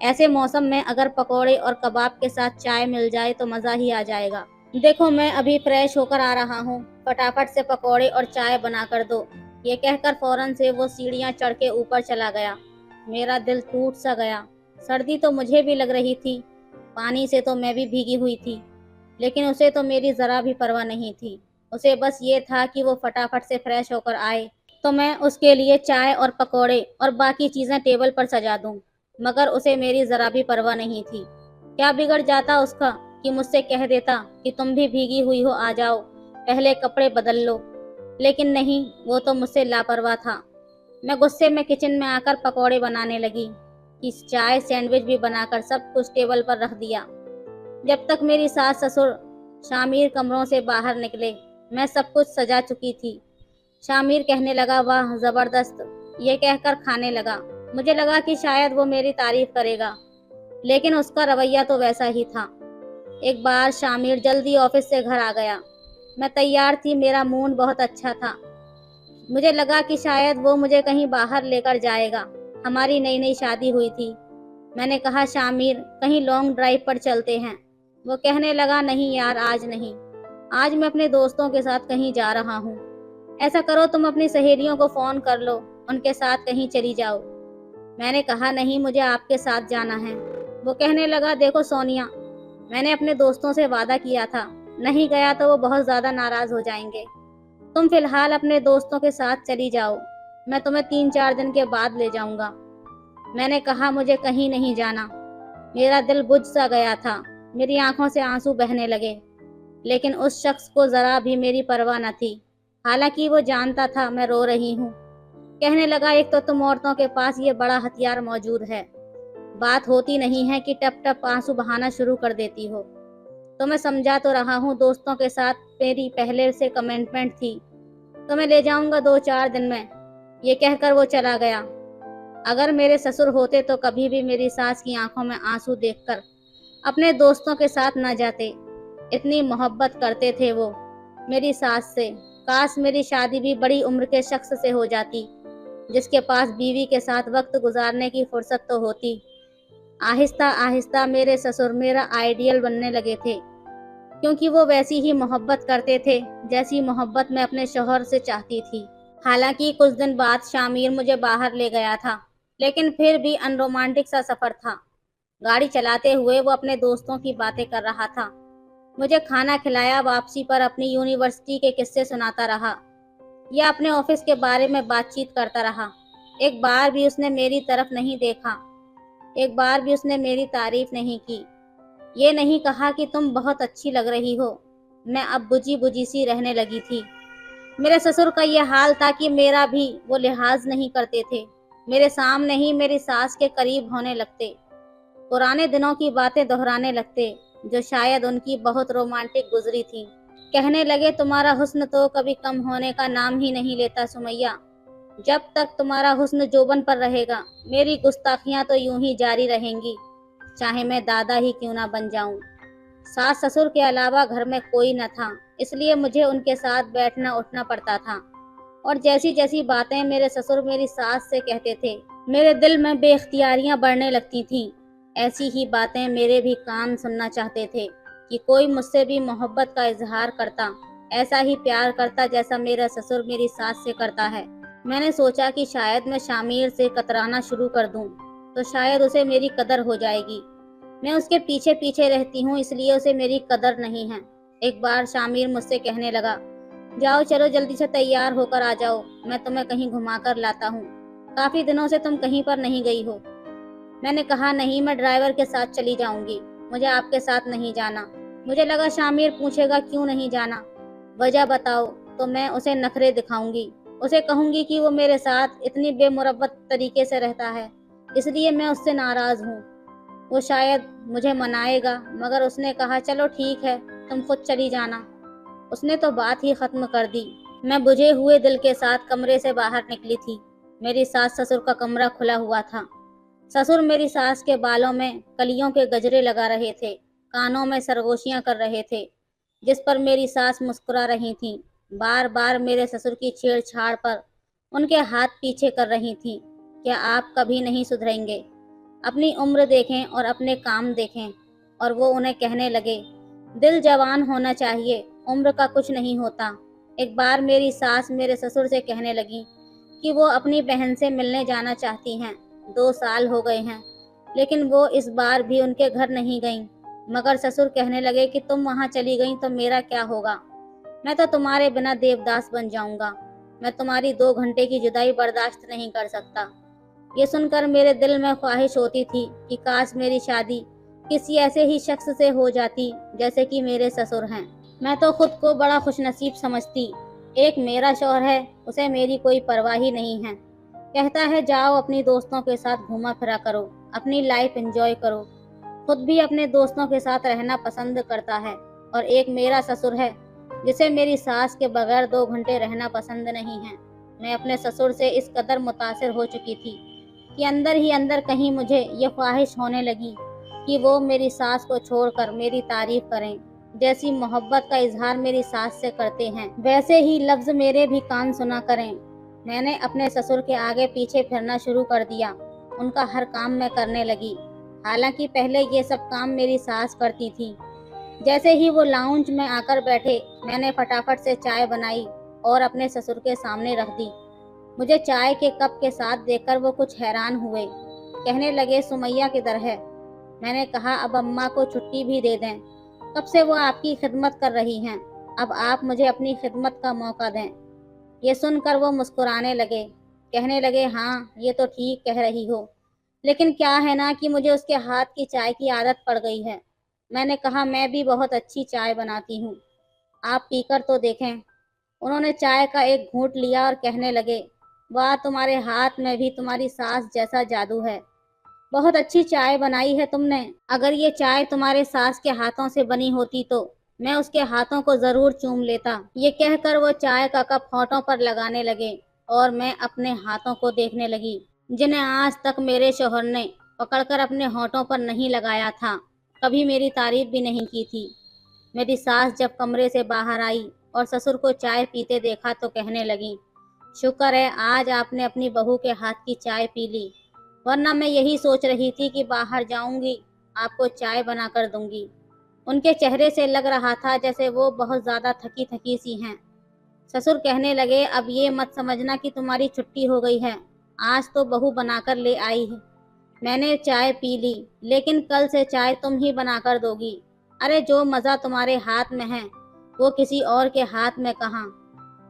ऐसे मौसम में अगर पकौड़े और कबाब के साथ चाय मिल जाए तो मज़ा ही आ जाएगा। देखो मैं अभी फ्रेश होकर आ रहा हूँ, फटाफट से पकौड़े और चाय बना कर दो। ये कहकर फौरन से वो सीढ़ियाँ चढ़ के ऊपर चला गया। मेरा दिल टूट सा गया। सर्दी तो मुझे भी लग रही थी, पानी से तो मैं भी भीगी हुई थी, लेकिन उसे तो मेरी ज़रा भी परवाह नहीं थी। उसे बस ये था कि वो फटाफट से फ्रेश होकर आए तो मैं उसके लिए चाय और पकौड़े और बाकी चीज़ें टेबल पर सजा दूं। मगर उसे मेरी ज़रा भी परवाह नहीं थी। क्या बिगड़ जाता उसका कि मुझसे कह देता कि तुम भी भीगी हुई हो, आ जाओ, पहले कपड़े बदल लो। लेकिन नहीं, वो तो मुझसे लापरवाह था। मैं गुस्से में किचन में आकर पकौड़े बनाने लगी कि चाय सैंडविच भी बनाकर सब कुछ टेबल पर रख दिया। जब तक मेरी सास ससुर शामिर कमरों से बाहर निकले मैं सब कुछ सजा चुकी थी। शामिर कहने लगा, वाह ज़बरदस्त, ये कहकर खाने लगा। मुझे लगा कि शायद वो मेरी तारीफ करेगा, लेकिन उसका रवैया तो वैसा ही था। एक बार शामिर जल्दी ऑफिस से घर आ गया। मैं तैयार थी, मेरा मूड बहुत अच्छा था। मुझे लगा कि शायद वो मुझे कहीं बाहर लेकर जाएगा। हमारी नई नई शादी हुई थी। मैंने कहा, शामिर कहीं लॉन्ग ड्राइव पर चलते हैं। वो कहने लगा, नहीं यार, आज नहीं, आज मैं अपने दोस्तों के साथ कहीं जा रहा हूँ। ऐसा करो तुम अपनी सहेलियों को फ़ोन कर लो, उनके साथ कहीं चली जाओ। मैंने कहा नहीं, मुझे आपके साथ जाना है। वो कहने लगा देखो सोनिया, मैंने अपने दोस्तों से वादा किया था, नहीं गया तो वो बहुत ज़्यादा नाराज़ हो जाएंगे। तुम फिलहाल अपने दोस्तों के साथ चली जाओ, मैं तुम्हें 3-4 दिन के बाद ले जाऊंगा। मैंने कहा मुझे कहीं नहीं जाना। मेरा दिल बुझ सा गया था, मेरी आंखों से आंसू बहने लगे, लेकिन उस शख्स को ज़रा भी मेरी परवाह न थी। हालांकि वो जानता था मैं रो रही हूँ। कहने लगा एक तो तुम औरतों के पास ये बड़ा हथियार मौजूद है, बात होती नहीं है कि टप टप आंसू बहाना शुरू कर देती हो। तो मैं समझा तो रहा हूँ, दोस्तों के साथ मेरी पहले से कमिटमेंट थी, तो मैं ले जाऊंगा 2-4 दिन में। ये कहकर वो चला गया। अगर मेरे ससुर होते तो कभी भी मेरी सास की आंखों में आंसू देखकर अपने दोस्तों के साथ न जाते। इतनी मोहब्बत करते थे वो मेरी सास से। काश मेरी शादी भी बड़ी उम्र के शख्स से हो जाती, जिसके पास बीवी के साथ वक्त गुजारने की फुर्सत तो होती। आहिस्ता आहिस्ता मेरे ससुर मेरा आइडियल बनने लगे थे, क्योंकि वो वैसी ही मोहब्बत करते थे जैसी मोहब्बत मैं अपने शौहर से चाहती थी। हालांकि कुछ दिन बाद शामिर मुझे बाहर ले गया था, लेकिन फिर भी अनरोमांटिक सा सफर था। गाड़ी चलाते हुए वो अपने दोस्तों की बातें कर रहा था, मुझे खाना खिलाया, वापसी पर अपनी यूनिवर्सिटी के किस्से सुनाता रहा या अपने ऑफिस के बारे में बातचीत करता रहा। एक बार भी उसने मेरी तरफ नहीं देखा, एक बार भी उसने मेरी तारीफ नहीं की, ये नहीं कहा कि तुम बहुत अच्छी लग रही हो। मैं अब बुझी बुझी सी रहने लगी थी। मेरे ससुर का ये हाल था कि मेरा भी वो लिहाज नहीं करते थे, मेरे सामने ही मेरी सास के करीब होने लगते, पुराने दिनों की बातें दोहराने लगते जो शायद उनकी बहुत रोमांटिक गुजरी थी। कहने लगे तुम्हारा हुस्न तो कभी कम होने का नाम ही नहीं लेता सुमैया, जब तक तुम्हारा हुस्न जोबन पर रहेगा मेरी गुस्ताखियां तो यूं ही जारी रहेंगी, चाहे मैं दादा ही क्यों ना बन जाऊं। सास ससुर के अलावा घर में कोई न था, इसलिए मुझे उनके साथ बैठना उठना पड़ता था। और जैसी जैसी बातें मेरे ससुर मेरी सास से कहते थे, मेरे दिल में बेख्तियारियां बढ़ने लगती थीं। ऐसी ही बातें मेरे भी कान सुनना चाहते थे कि कोई मुझसे भी मोहब्बत का इजहार करता, ऐसा ही प्यार करता जैसा मेरा ससुर मेरी सास से करता है। मैंने सोचा कि शायद मैं शामिर से कतराना शुरू कर दूं, तो शायद उसे मेरी कदर हो जाएगी। मैं उसके पीछे पीछे रहती हूँ, इसलिए उसे मेरी कदर नहीं है। एक बार शामिर मुझसे कहने लगा, जाओ चलो जल्दी से तैयार होकर आ जाओ, मैं तुम्हें कहीं घुमा कर लाता हूँ, काफी दिनों से तुम कहीं पर नहीं गई हो। मैंने कहा नहीं, मैं ड्राइवर के साथ चली जाऊंगी, मुझे आपके साथ नहीं जाना। मुझे लगा शामिर पूछेगा क्यों नहीं जाना, वजह बताओ, तो मैं उसे नखरे दिखाऊंगी, उसे कहूंगी कि वो मेरे साथ इतनी बेमुरब्बत तरीके से रहता है, इसलिए मैं उससे नाराज हूँ। वो शायद मुझे मनाएगा, मगर उसने कहा चलो ठीक है, तुम खुद चली जाना। उसने तो बात ही खत्म कर दी। मैं बुझे हुए दिल के साथ कमरे से बाहर निकली थी। मेरी सास ससुर का कमरा खुला हुआ था। ससुर मेरी सास के बालों में कलियों के गजरे लगा रहे थे, कानों में सरगोशियां कर रहे थे, जिस पर मेरी सास मुस्कुरा रही थी। बार बार मेरे ससुर की छेड़छाड़ पर उनके हाथ पीछे कर रही थी। क्या आप कभी नहीं सुधरेंगे? अपनी उम्र देखें और अपने काम देखें। और वो उन्हें कहने लगे, दिल जवान होना चाहिए, उम्र का कुछ नहीं होता। एक बार मेरी सास मेरे ससुर से कहने लगी कि वो अपनी बहन से मिलने जाना चाहती हैं। 2 साल हो गए हैं, लेकिन वो इस बार भी उनके घर नहीं गईं। मगर ससुर कहने लगे कि तुम वहां चली गईं तो मेरा क्या होगा? मैं तो तुम्हारे बिना देवदास बन जाऊंगा। मैं तुम्हारी 2 घंटे की जुदाई बर्दाश्त नहीं कर सकता। ये सुनकर मेरे दिल में ख्वाहिश होती थी कि काश मेरी शादी किसी ऐसे ही शख्स से हो जाती जैसे कि मेरे ससुर हैं। मैं तो खुद को बड़ा खुशनसीब समझती। एक मेरा शौहर है, उसे मेरी कोई परवाह ही नहीं है। कहता है जाओ अपनी दोस्तों के साथ घूमा फिरा करो, अपनी लाइफ एंजॉय करो। खुद भी अपने दोस्तों के साथ रहना पसंद करता है। और एक मेरा ससुर है जिसे मेरी सास के बगैर 2 घंटे रहना पसंद नहीं है। मैं अपने ससुर से इस कदर मुतासिर हो चुकी थी कि अंदर ही अंदर कहीं मुझे ये ख्वाहिश होने लगी कि वो मेरी सास को छोड़कर मेरी तारीफ करें। जैसी मोहब्बत का इजहार मेरी सास से करते हैं, वैसे ही लफ्ज मेरे भी कान सुना करें। मैंने अपने ससुर के आगे पीछे फिरना शुरू कर दिया, उनका हर काम मैं करने लगी। हालांकि पहले ये सब काम मेरी सास करती थी। जैसे ही वो लाउंज में आकर बैठे, मैंने फटाफट से चाय बनाई और अपने ससुर के सामने रख दी। मुझे चाय के कप के साथ देखकर वो कुछ हैरान हुए। कहने लगे, सुमैया किधर है? मैंने कहा, अब अम्मा को छुट्टी भी दे दें। कब से वो आपकी खिदमत कर रही हैं, अब आप मुझे अपनी खिदमत का मौका दें। ये सुनकर वो मुस्कुराने लगे। कहने लगे, हाँ ये तो ठीक कह रही हो, लेकिन क्या है ना कि मुझे उसके हाथ की चाय की आदत पड़ गई है। मैंने कहा, मैं भी बहुत अच्छी चाय बनाती हूँ, आप पीकर तो देखें। उन्होंने चाय का एक घूंट लिया और कहने लगे, वाह, तुम्हारे हाथ में भी तुम्हारी सास जैसा जादू है। बहुत अच्छी चाय बनाई है तुमने। अगर ये चाय तुम्हारे सास के हाथों से बनी होती तो मैं उसके हाथों को जरूर चूम लेता। ये कहकर वो चाय का कप होठों पर लगाने लगे और मैं अपने हाथों को देखने लगी, जिन्हें आज तक मेरे शौहर ने पकड़कर अपने होठों पर नहीं लगाया था, कभी मेरी तारीफ भी नहीं की थी। मेरी सास जब कमरे से बाहर आई और ससुर को चाय पीते देखा तो कहने लगी, शुक्र है आज आपने अपनी बहू के हाथ की चाय पी ली, वरना मैं यही सोच रही थी कि बाहर जाऊंगी, आपको चाय बना कर दूंगी। उनके चेहरे से लग रहा था जैसे वो बहुत ज़्यादा थकी थकी सी हैं। ससुर कहने लगे, अब ये मत समझना कि तुम्हारी छुट्टी हो गई है, आज तो बहू बनाकर ले आई है। मैंने चाय पी ली, लेकिन कल से चाय तुम ही बनाकर दोगी। अरे जो मज़ा तुम्हारे हाथ में है वो किसी और के हाथ में कहाँ।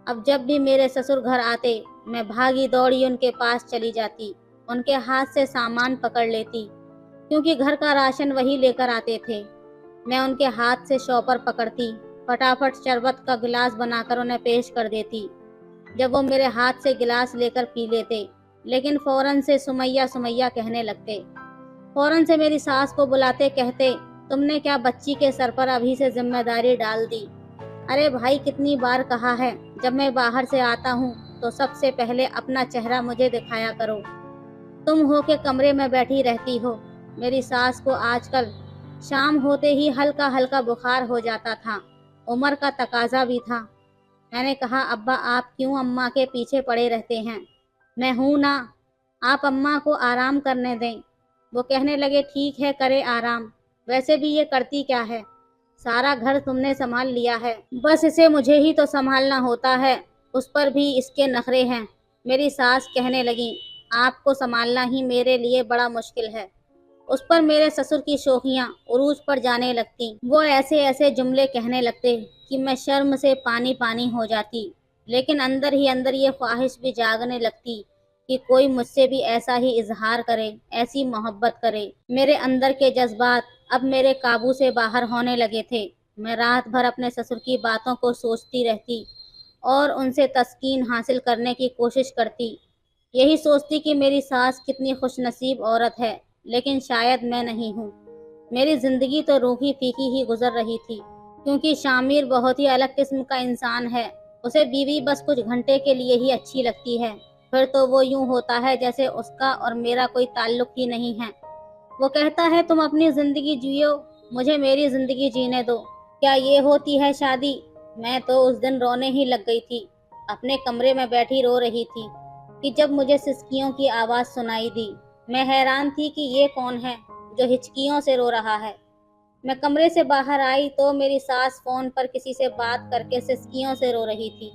अब जब भी मेरे ससुर घर आते मैं भागी दौड़ी उनके पास चली जाती, उनके हाथ से सामान पकड़ लेती, क्योंकि घर का राशन वही लेकर आते थे। मैं उनके हाथ से शॉपर पकड़ती, फटाफट शरबत का गिलास बनाकर उन्हें पेश कर देती। जब वो मेरे हाथ से गिलास लेकर पी लेते, लेकिन फौरन से सुमैया सुमैया कहने लगते। फौरन से मेरी सास को बुलाते कहते, तुमने क्या बच्ची के सर पर अभी से जिम्मेदारी डाल दी। अरे भाई, कितनी बार कहा है, जब मैं बाहर से आता हूँ तो सबसे पहले अपना चेहरा मुझे दिखाया करो। तुम हो के कमरे में बैठी रहती हो। मेरी सास को आजकल शाम होते ही हल्का हल्का बुखार हो जाता था, उम्र का तकाजा भी था। मैंने कहा, अब्बा आप क्यों अम्मा के पीछे पड़े रहते हैं, मैं हूं ना, आप अम्मा को आराम करने दें। वो कहने लगे, ठीक है करे आराम, वैसे भी ये करती क्या है, सारा घर तुमने संभाल लिया है, बस इसे मुझे ही तो संभालना होता है, उस पर भी इसके नखरे हैं। मेरी सास कहने लगी, आपको संभालना ही मेरे लिए बड़ा मुश्किल है। उस पर मेरे ससुर की शोखियां उरूज पर जाने लगती। वो ऐसे ऐसे जुमले कहने लगते कि मैं शर्म से पानी पानी हो जाती, लेकिन अंदर ही अंदर ये ख्वाहिश भी जागने लगती कि कोई मुझसे भी ऐसा ही इजहार करे, ऐसी मोहब्बत करे। मेरे अंदर के जज्बात अब मेरे काबू से बाहर होने लगे थे। मैं रात भर अपने ससुर की बातों को सोचती रहती और उनसे तस्कीन हासिल करने की कोशिश करती। यही सोचती कि मेरी सास कितनी खुशनसीब औरत है, लेकिन शायद मैं नहीं हूँ। मेरी जिंदगी तो रूखी फीकी ही गुजर रही थी, क्योंकि शामिर बहुत ही अलग किस्म का इंसान है। उसे बीवी बस कुछ घंटे के लिए ही अच्छी लगती है, फिर तो वो यूं होता है जैसे उसका और मेरा कोई ताल्लुक ही नहीं है। वो कहता है, तुम अपनी जिंदगी जियो, मुझे मेरी जिंदगी जीने दो। क्या ये होती है शादी? मैं तो उस दिन रोने ही लग गई थी। अपने कमरे में बैठी रो रही थी कि जब मुझे सिसकियों की आवाज सुनाई दी। मैं हैरान थी कि ये कौन है जो हिचकियों से रो रहा है। मैं कमरे से बाहर आई तो मेरी सास फोन पर किसी से बात करके सिसकियों से रो रही थी।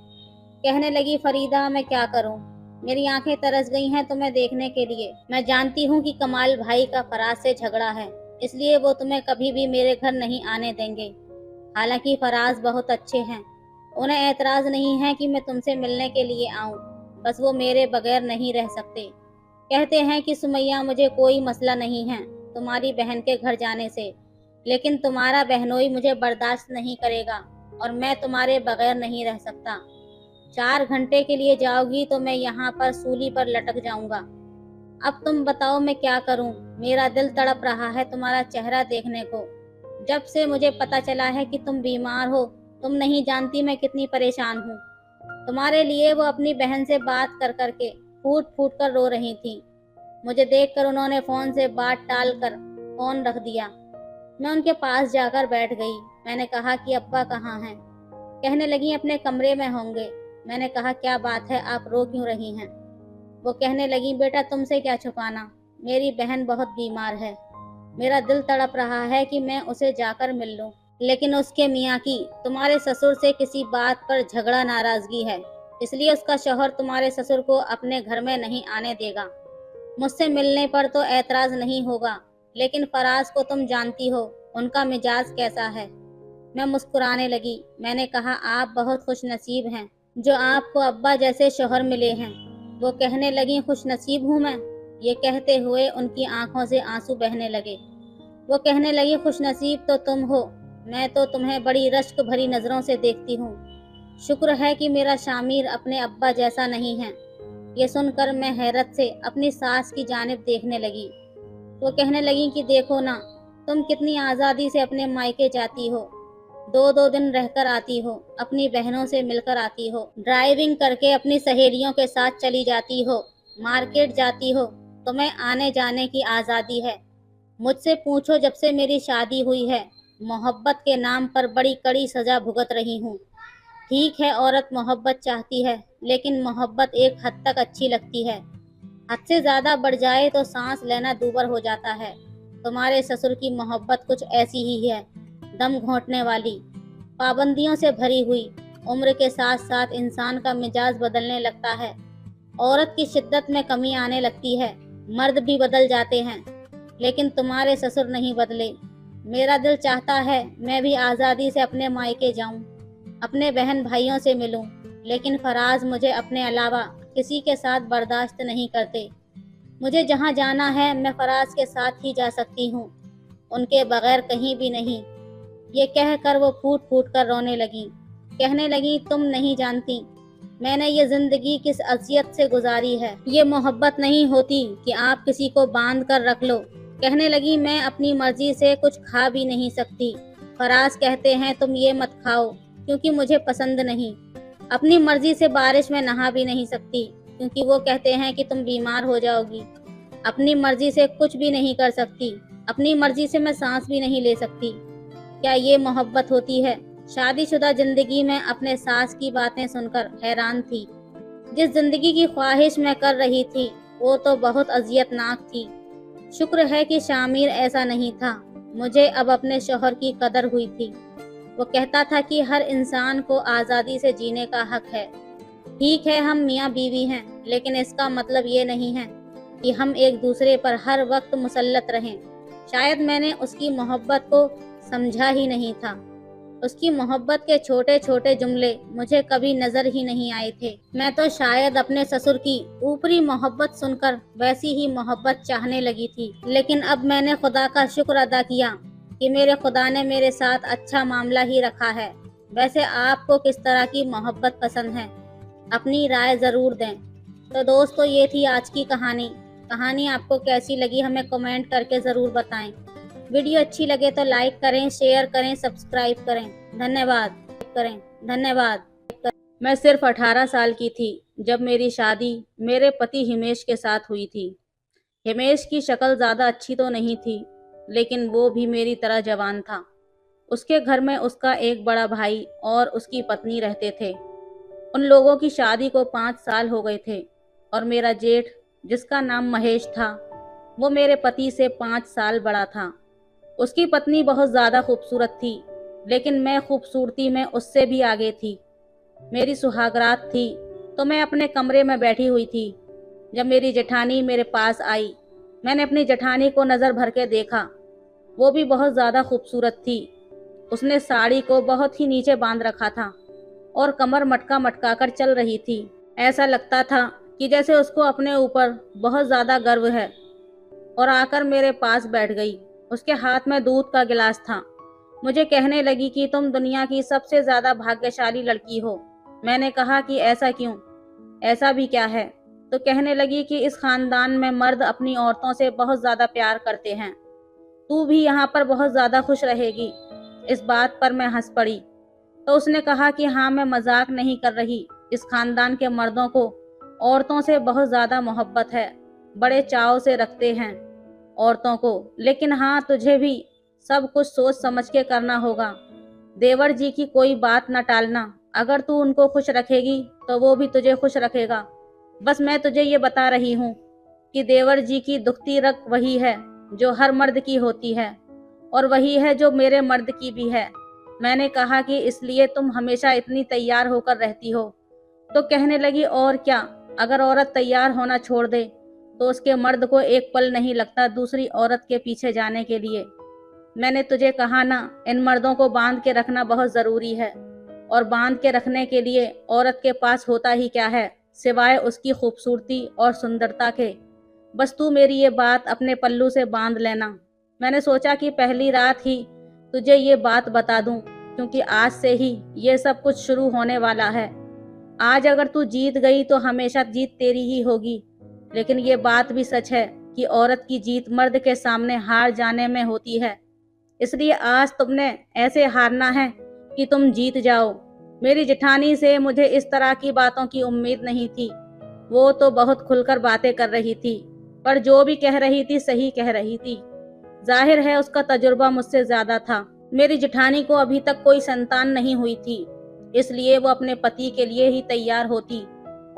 कहने लगी, फरीदा मैं क्या करूं, मेरी आंखें तरस गई हैं तुम्हें देखने के लिए। मैं जानती हूँ कि कमाल भाई का फराज से झगड़ा है, इसलिए वो तुम्हें कभी भी मेरे घर नहीं आने देंगे। हालांकि फराज बहुत अच्छे हैं, उन्हें एतराज नहीं है कि मैं तुमसे मिलने के लिए आऊं, बस वो मेरे बगैर नहीं रह सकते। कहते हैं कि सुमैया मुझे कोई मसला नहीं है तुम्हारी बहन के घर जाने से, लेकिन तुम्हारा बहनोई मुझे बर्दाश्त नहीं करेगा और मैं तुम्हारे बगैर नहीं रह सकता। 4 घंटे के लिए जाओगी तो मैं यहाँ पर सूली पर लटक जाऊंगा। अब तुम बताओ मैं क्या करूं, मेरा दिल तड़प रहा है तुम्हारा चेहरा देखने को। जब से मुझे पता चला है कि तुम बीमार हो, तुम नहीं जानती मैं कितनी परेशान हूँ। तुम्हारे लिए वो अपनी बहन से बात कर करके फूट फूट कर रो रही थी। मुझे देखकर उन्होंने फोन से बात टाल कर फोन रख दिया। मैं उनके पास जाकर बैठ गई। मैंने कहा कि अब्बा कहाँ हैं? कहने लगी, अपने कमरे में होंगे। मैंने कहा, क्या बात है, आप रो क्यों रही हैं? वो कहने लगी, बेटा तुमसे क्या छुपाना, मेरी बहन बहुत बीमार है, मेरा दिल तड़प रहा है कि मैं उसे जाकर मिल लूं, लेकिन उसके मियाँ की तुम्हारे ससुर से किसी बात पर झगड़ा नाराजगी है, इसलिए उसका शौहर तुम्हारे ससुर को अपने घर में नहीं आने देगा। मुझसे मिलने पर तो ऐतराज नहीं होगा, लेकिन फराज को तुम जानती हो, उनका मिजाज कैसा है। मैं मुस्कुराने लगी। मैंने कहा, आप बहुत खुशनसीब हैं जो आपको अब्बा जैसे शौहर मिले हैं। वो कहने लगी, खुशनसीब हूँ मैं। ये कहते हुए उनकी आंखों से आंसू बहने लगे। वो कहने लगी, खुशनसीब तो तुम हो, मैं तो तुम्हें बड़ी रश्क भरी नज़रों से देखती हूँ। शुक्र है कि मेरा शामिर अपने अब्बा जैसा नहीं है। ये सुनकर मैं हैरत से अपनी सास की जानिब देखने लगी। वो कहने लगी कि देखो ना, तुम कितनी आज़ादी से अपने मायके जाती हो, 2-2 दिन रहकर आती हो, अपनी बहनों से मिलकर आती हो, ड्राइविंग करके अपनी सहेलियों के साथ चली जाती हो, मार्केट जाती हो, तुम्हें आने जाने की आज़ादी है। मुझसे पूछो, जब से मेरी शादी हुई है, मोहब्बत के नाम पर बड़ी कड़ी सज़ा भुगत रही हूँ। ठीक है, औरत मोहब्बत चाहती है, लेकिन मोहब्बत एक हद तक अच्छी लगती है। हद से ज़्यादा बढ़ जाए तो सांस लेना दूभर हो जाता है। तुम्हारे ससुर की मोहब्बत कुछ ऐसी ही है, दम घोंटने वाली, पाबंदियों से भरी हुई। उम्र के साथ साथ इंसान का मिजाज बदलने लगता है, औरत की शिद्दत में कमी आने लगती है, मर्द भी बदल जाते हैं, लेकिन तुम्हारे ससुर नहीं बदले। मेरा दिल चाहता है मैं भी आज़ादी से अपने मायके जाऊं, अपने बहन भाइयों से मिलूं, लेकिन फराज मुझे अपने अलावा किसी के साथ बर्दाश्त नहीं करते। मुझे जहाँ जाना है मैं फराज के साथ ही जा सकती हूँ, उनके बगैर कहीं भी नहीं। ये कहकर वो फूट फूट कर रोने लगी। कहने लगी, तुम नहीं जानती मैंने ये जिंदगी किस अज़ियत से गुजारी है। ये मोहब्बत नहीं होती कि आप किसी को बांध कर रख लो। कहने लगी, मैं अपनी मर्जी से कुछ खा भी नहीं सकती। फराज कहते हैं तुम ये मत खाओ क्योंकि मुझे पसंद नहीं। अपनी मर्जी से बारिश में नहा भी नहीं सकती क्योंकि वो कहते हैं कि तुम बीमार हो जाओगी। अपनी मर्जी से कुछ भी नहीं कर सकती, अपनी मर्जी से मैं सांस भी नहीं ले सकती। क्या ये मोहब्बत होती है? शादीशुदा जिंदगी में अपने सास की बातें सुनकर हैरान थी। जिस जिंदगी की ख्वाहिश मैं कर रही थी वो तो बहुत अजियतनाक थी। शुक्र है कि शामिर ऐसा नहीं था। मुझे अब अपने शौहर की कदर हुई थी। वो कहता था कि हर इंसान को आज़ादी से जीने का हक है। ठीक है, हम मियाँ बीवी हैं, लेकिन इसका मतलब ये नहीं है कि हम एक दूसरे पर हर वक्त मुसल्लत रहें। शायद मैंने उसकी मोहब्बत को समझा ही नहीं था। उसकी मोहब्बत के छोटे छोटे जुमले मुझे कभी नजर ही नहीं आए थे। मैं तो शायद अपने ससुर की ऊपरी मोहब्बत सुनकर वैसी ही मोहब्बत चाहने लगी थी। लेकिन अब मैंने खुदा का शुक्र अदा किया कि मेरे खुदा ने मेरे साथ अच्छा मामला ही रखा है। वैसे आपको किस तरह की मोहब्बत पसंद है? अपनी राय ज़रूर दें। तो दोस्तों, ये थी आज की कहानी आपको कैसी लगी हमें कमेंट करके ज़रूर बताएं। वीडियो अच्छी लगे तो लाइक करें, शेयर करें, सब्सक्राइब करें। धन्यवाद। मैं सिर्फ 18 साल की थी जब मेरी शादी मेरे पति हिमेश के साथ हुई थी। हिमेश की शक्ल ज़्यादा अच्छी तो नहीं थी, लेकिन वो भी मेरी तरह जवान था। उसके घर में उसका एक बड़ा भाई और उसकी पत्नी रहते थे। उन लोगों की शादी को 5 साल हो गए थे और मेरा जेठ, जिसका नाम महेश था, वो मेरे पति से 5 साल बड़ा था। उसकी पत्नी बहुत ज़्यादा खूबसूरत थी, लेकिन मैं खूबसूरती में उससे भी आगे थी। मेरी सुहागरात थी तो मैं अपने कमरे में बैठी हुई थी जब मेरी जेठानी मेरे पास आई। मैंने अपनी जेठानी को नज़र भर के देखा। वो भी बहुत ज़्यादा खूबसूरत थी। उसने साड़ी को बहुत ही नीचे बांध रखा था और कमर मटका मटका कर चल रही थी। ऐसा लगता था कि जैसे उसको अपने ऊपर बहुत ज़्यादा गर्व है। और आकर मेरे पास बैठ गई। उसके हाथ में दूध का गिलास था। मुझे कहने लगी कि तुम दुनिया की सबसे ज़्यादा भाग्यशाली लड़की हो। मैंने कहा कि ऐसा क्यों? ऐसा भी क्या है? तो कहने लगी कि इस खानदान में मर्द अपनी औरतों से बहुत ज़्यादा प्यार करते हैं। तू भी यहाँ पर बहुत ज़्यादा खुश रहेगी। इस बात पर मैं हंस पड़ी। तो उसने कहा कि हाँ, मैं मजाक नहीं कर रही। इस खानदान के मर्दों को औरतों से बहुत ज़्यादा मोहब्बत है, बड़े चाव से रखते हैं औरतों को। लेकिन हाँ, तुझे भी सब कुछ सोच समझ के करना होगा। देवर जी की कोई बात न टालना। अगर तू उनको खुश रखेगी तो वो भी तुझे खुश रखेगा। बस मैं तुझे ये बता रही हूँ कि देवर जी की दुखती रग वही है जो हर मर्द की होती है, और वही है जो मेरे मर्द की भी है। मैंने कहा कि इसलिए तुम हमेशा इतनी तैयार होकर रहती हो तो कहने लगी, और क्या, अगर औरत तैयार होना छोड़ दे तो उसके मर्द को एक पल नहीं लगता दूसरी औरत के पीछे जाने के लिए। मैंने तुझे कहा ना, इन मर्दों को बांध के रखना बहुत जरूरी है। और बांध के रखने के लिए औरत के पास होता ही क्या है सिवाय उसकी खूबसूरती और सुंदरता के। बस तू मेरी ये बात अपने पल्लू से बांध लेना। मैंने सोचा कि पहली रात ही तुझे ये बात बता दूं, क्योंकि आज से ही ये सब कुछ शुरू होने वाला है। आज अगर तू जीत गई तो हमेशा जीत तेरी ही होगी, लेकिन ये बात भी सच है कि औरत की जीत मर्द के सामने हार जाने में होती है। इसलिए आज तुमने ऐसे हारना है कि तुम जीत जाओ। मेरी जेठानी से मुझे इस तरह की बातों की उम्मीद नहीं थी। वो तो बहुत खुलकर बातें कर रही थी, पर जो भी कह रही थी सही कह रही थी। जाहिर है उसका तजुर्बा मुझसे ज्यादा था। मेरी जेठानी को अभी तक कोई संतान नहीं हुई थी, इसलिए वो अपने पति के लिए ही तैयार होती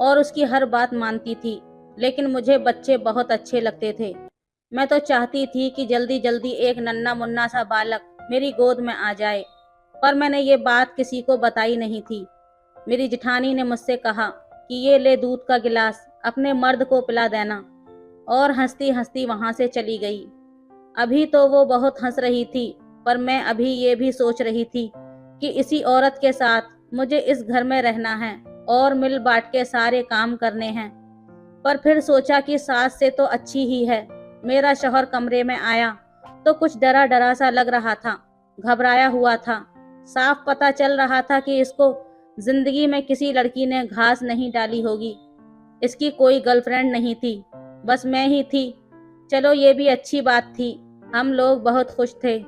और उसकी हर बात मानती थी। लेकिन मुझे बच्चे बहुत अच्छे लगते थे। मैं तो चाहती थी कि जल्दी जल्दी एक नन्ना मुन्ना सा बालक मेरी गोद में आ जाए, पर मैंने ये बात किसी को बताई नहीं थी। मेरी जेठानी ने मुझसे कहा कि ये ले दूध का गिलास, अपने मर्द को पिला देना, और हंसती हंसती वहां से चली गई। अभी तो वो बहुत हंस रही थी, पर मैं अभी ये भी सोच रही थी कि इसी औरत के साथ मुझे इस घर में रहना है और मिल बांट के सारे काम करने हैं। पर फिर सोचा कि सास से तो अच्छी ही है। मेरा शौहर कमरे में आया तो कुछ डरा डरा सा लग रहा था, घबराया हुआ था। साफ पता चल रहा था कि इसको जिंदगी में किसी लड़की ने घास नहीं डाली होगी। इसकी कोई गर्लफ्रेंड नहीं थी, बस मैं ही थी। चलो ये भी अच्छी बात थी। हम लोग बहुत खुश थे।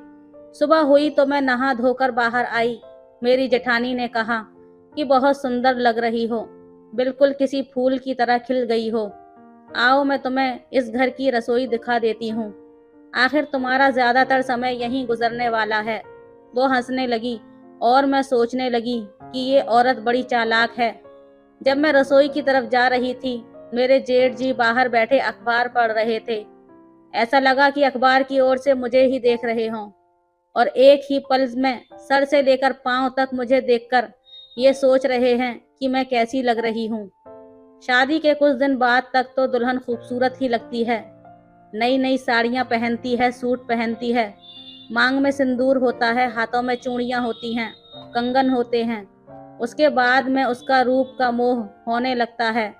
सुबह हुई तो मैं नहा धोकर बाहर आई। मेरी जेठानी ने कहा कि बहुत सुंदर लग रही हो, बिल्कुल किसी फूल की तरह खिल गई हो। आओ मैं तुम्हें इस घर की रसोई दिखा देती हूँ, आखिर तुम्हारा ज्यादातर समय यहीं गुजरने वाला है। वो हंसने लगी और मैं सोचने लगी कि ये औरत बड़ी चालाक है। जब मैं रसोई की तरफ जा रही थी, मेरे जेठ जी बाहर बैठे अखबार पढ़ रहे थे। ऐसा लगा कि अखबार की ओर से मुझे ही देख रहे हों, और एक ही पल में सर से लेकर पांव तक मुझे देखकर ये सोच रहे हैं कि मैं कैसी लग रही हूँ। शादी के कुछ दिन बाद तक तो दुल्हन खूबसूरत ही लगती है। नई नई साड़ियाँ पहनती है, सूट पहनती है, मांग में सिंदूर होता है, हाथों में चूड़ियाँ होती हैं, कंगन होते हैं। उसके बाद में उसका रूप का मोह होने लगता है।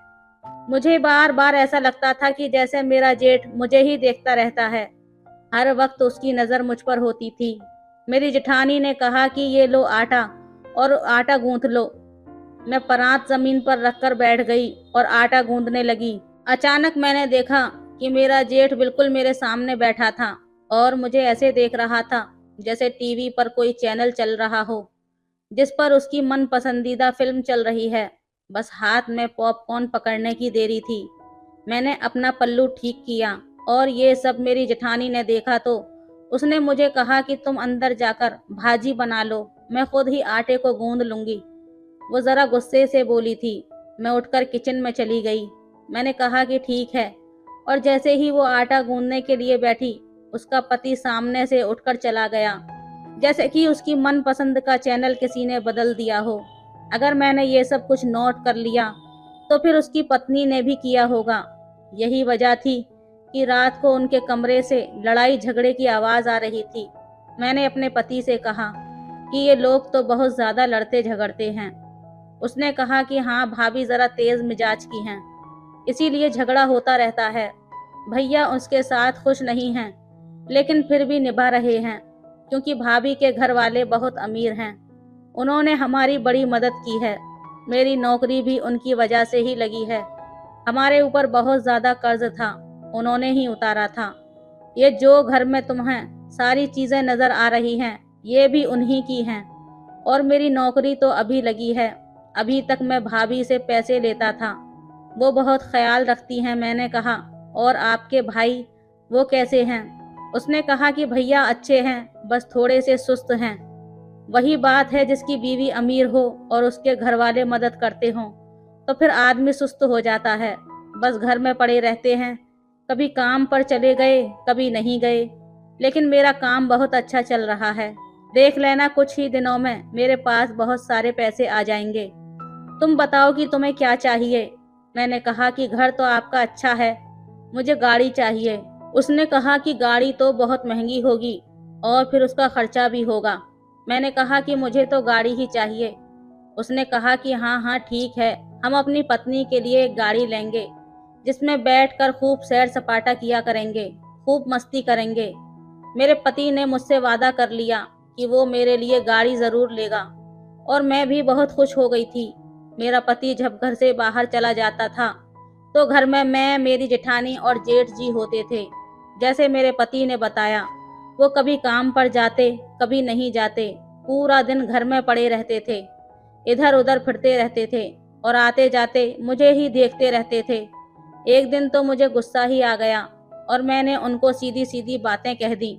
मुझे बार बार ऐसा लगता था कि जैसे मेरा जेठ मुझे ही देखता रहता है। हर वक्त उसकी नज़र मुझ पर होती थी। मेरी जेठानी ने कहा कि ये लो आटा और आटा गूंथ लो। मैं परात जमीन पर रखकर बैठ गई और आटा गूंदने लगी। अचानक मैंने देखा कि मेरा जेठ बिल्कुल मेरे सामने बैठा था और मुझे ऐसे देख रहा था जैसे टीवी पर कोई चैनल चल रहा हो जिस पर उसकी मन पसंदीदा फिल्म चल रही है। बस हाथ में पॉपकॉर्न पकड़ने की देरी थी। मैंने अपना पल्लू ठीक किया और ये सब मेरी जेठानी ने देखा तो उसने मुझे कहा कि तुम अंदर जाकर भाजी बना लो, मैं खुद ही आटे को गूंद लूंगी। वो जरा गुस्से से बोली थी। मैं उठकर किचन में चली गई। मैंने कहा कि ठीक है, और जैसे ही वो आटा गूंदने के लिए बैठी, उसका पति सामने से उठकर चला गया, जैसे कि उसकी मनपसंद का चैनल किसी ने बदल दिया हो। अगर मैंने ये सब कुछ नोट कर लिया तो फिर उसकी पत्नी ने भी किया होगा। यही वजह थी कि रात को उनके कमरे से लड़ाई झगड़े की आवाज आ रही थी। मैंने अपने पति से कहा कि ये लोग तो बहुत ज्यादा लड़ते झगड़ते हैं। उसने कहा कि हाँ, भाभी जरा तेज मिजाज की हैं, इसीलिए झगड़ा होता रहता है। भैया उसके साथ खुश नहीं हैं, लेकिन फिर भी निभा रहे हैं, क्योंकि भाभी के घर वाले बहुत अमीर हैं। उन्होंने हमारी बड़ी मदद की है। मेरी नौकरी भी उनकी वजह से ही लगी है। हमारे ऊपर बहुत ज्यादा कर्ज था, उन्होंने ही उतारा था। ये जो घर में तुम्हें सारी चीजें नजर आ रही हैं, ये भी उन्हीं की हैं। और मेरी नौकरी तो अभी लगी है। अभी तक मैं भाभी से पैसे लेता था, वो बहुत ख्याल रखती हैं। मैंने कहा, और आपके भाई, वो कैसे हैं? उसने कहा कि भैया अच्छे हैं, बस थोड़े से सुस्त हैं। वही बात है, जिसकी बीवी अमीर हो और उसके घर वाले मदद करते हों तो फिर आदमी सुस्त हो जाता है। बस घर में पड़े रहते हैं, कभी काम पर चले गए, कभी नहीं गए। लेकिन मेरा काम बहुत अच्छा चल रहा है। देख लेना, कुछ ही दिनों में मेरे पास बहुत सारे पैसे आ जाएंगे। तुम बताओ कि तुम्हें क्या चाहिए। मैंने कहा कि घर तो आपका अच्छा है, मुझे गाड़ी चाहिए। उसने कहा कि गाड़ी तो बहुत महंगी होगी और फिर उसका खर्चा भी होगा। मैंने कहा कि मुझे तो गाड़ी ही चाहिए। उसने कहा कि हाँ हाँ ठीक है, हम अपनी पत्नी के लिए एक गाड़ी लेंगे जिसमें बैठकर खूब सैर सपाटा किया करेंगे, खूब मस्ती करेंगे। मेरे पति ने मुझसे वादा कर लिया कि वो मेरे लिए गाड़ी जरूर लेगा और मैं भी बहुत खुश हो गई थी। मेरा पति जब घर से बाहर चला जाता था तो घर में मैं, मेरी जेठानी और जेठ जी होते थे। जैसे मेरे पति ने बताया, वो कभी काम पर जाते, कभी नहीं जाते, पूरा दिन घर में पड़े रहते थे, इधर उधर फिरते रहते थे और आते जाते मुझे ही देखते रहते थे। एक दिन तो मुझे गुस्सा ही आ गया और मैंने उनको सीधी सीधी बातें कह दी,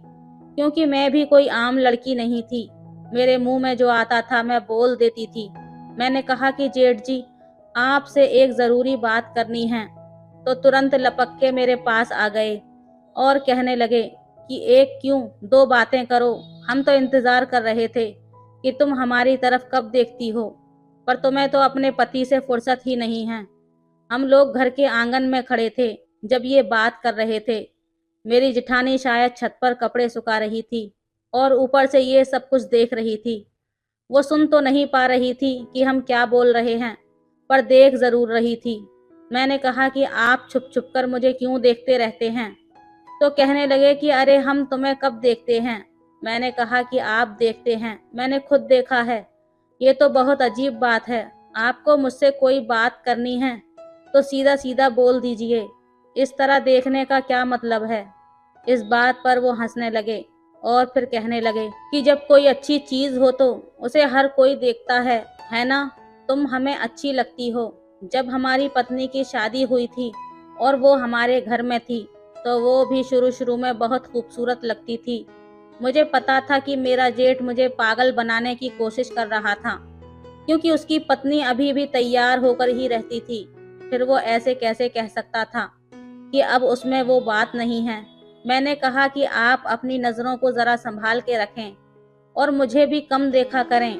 क्योंकि मैं भी कोई आम लड़की नहीं थी। मेरे मुंह में जो आता था मैं बोल देती थी। मैंने कहा कि जेठ जी, आपसे एक ज़रूरी बात करनी है। तो तुरंत लपक के मेरे पास आ गए और कहने लगे कि एक क्यों, दो बातें करो। हम तो इंतज़ार कर रहे थे कि तुम हमारी तरफ कब देखती हो, पर तुम्हें तो अपने पति से फुर्सत ही नहीं है। हम लोग घर के आंगन में खड़े थे जब ये बात कर रहे थे। मेरी जिठानी शायद छत पर कपड़े सुखा रही थी और ऊपर से ये सब कुछ देख रही थी। वो सुन तो नहीं पा रही थी कि हम क्या बोल रहे हैं, पर देख जरूर रही थी। मैंने कहा कि आप छुप छुप कर मुझे क्यों देखते रहते हैं। तो कहने लगे कि अरे हम तुम्हें कब देखते हैं। मैंने कहा कि आप देखते हैं, मैंने खुद देखा है। ये तो बहुत अजीब बात है। आपको मुझसे कोई बात करनी है तो सीधा सीधा बोल दीजिए, इस तरह देखने का क्या मतलब है। इस बात पर वो हंसने लगे और फिर कहने लगे कि जब कोई अच्छी चीज हो तो उसे हर कोई देखता है ना। तुम हमें अच्छी लगती हो। जब हमारी पत्नी की शादी हुई थी और वो हमारे घर में थी तो वो भी शुरू शुरू में बहुत खूबसूरत लगती थी। मुझे पता था कि मेरा जेठ मुझे पागल बनाने की कोशिश कर रहा था, क्योंकि उसकी पत्नी अभी भी तैयार होकर ही रहती थी। फिर वो ऐसे कैसे कह सकता था कि अब उसमें वो बात नहीं है। मैंने कहा कि आप अपनी नज़रों को ज़रा संभाल के रखें और मुझे भी कम देखा करें।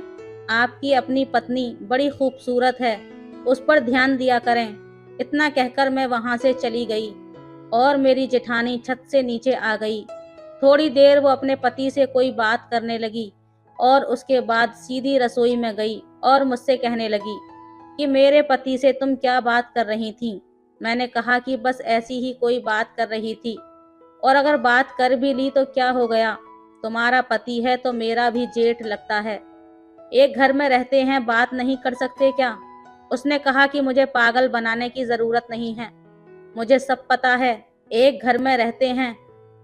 आपकी अपनी पत्नी बड़ी खूबसूरत है, उस पर ध्यान दिया करें। इतना कहकर मैं वहाँ से चली गई और मेरी जेठानी छत से नीचे आ गई। थोड़ी देर वो अपने पति से कोई बात करने लगी और उसके बाद सीधी रसोई में गई और मुझसे कहने लगी कि मेरे पति से तुम क्या बात कर रही थी। मैंने कहा कि बस ऐसी ही कोई बात कर रही थी, और अगर बात कर भी ली तो क्या हो गया, तुम्हारा पति है तो मेरा भी जेठ लगता है। एक घर में रहते हैं, बात नहीं कर सकते क्या। उसने कहा कि मुझे पागल बनाने की जरूरत नहीं है, मुझे सब पता है। एक घर में रहते हैं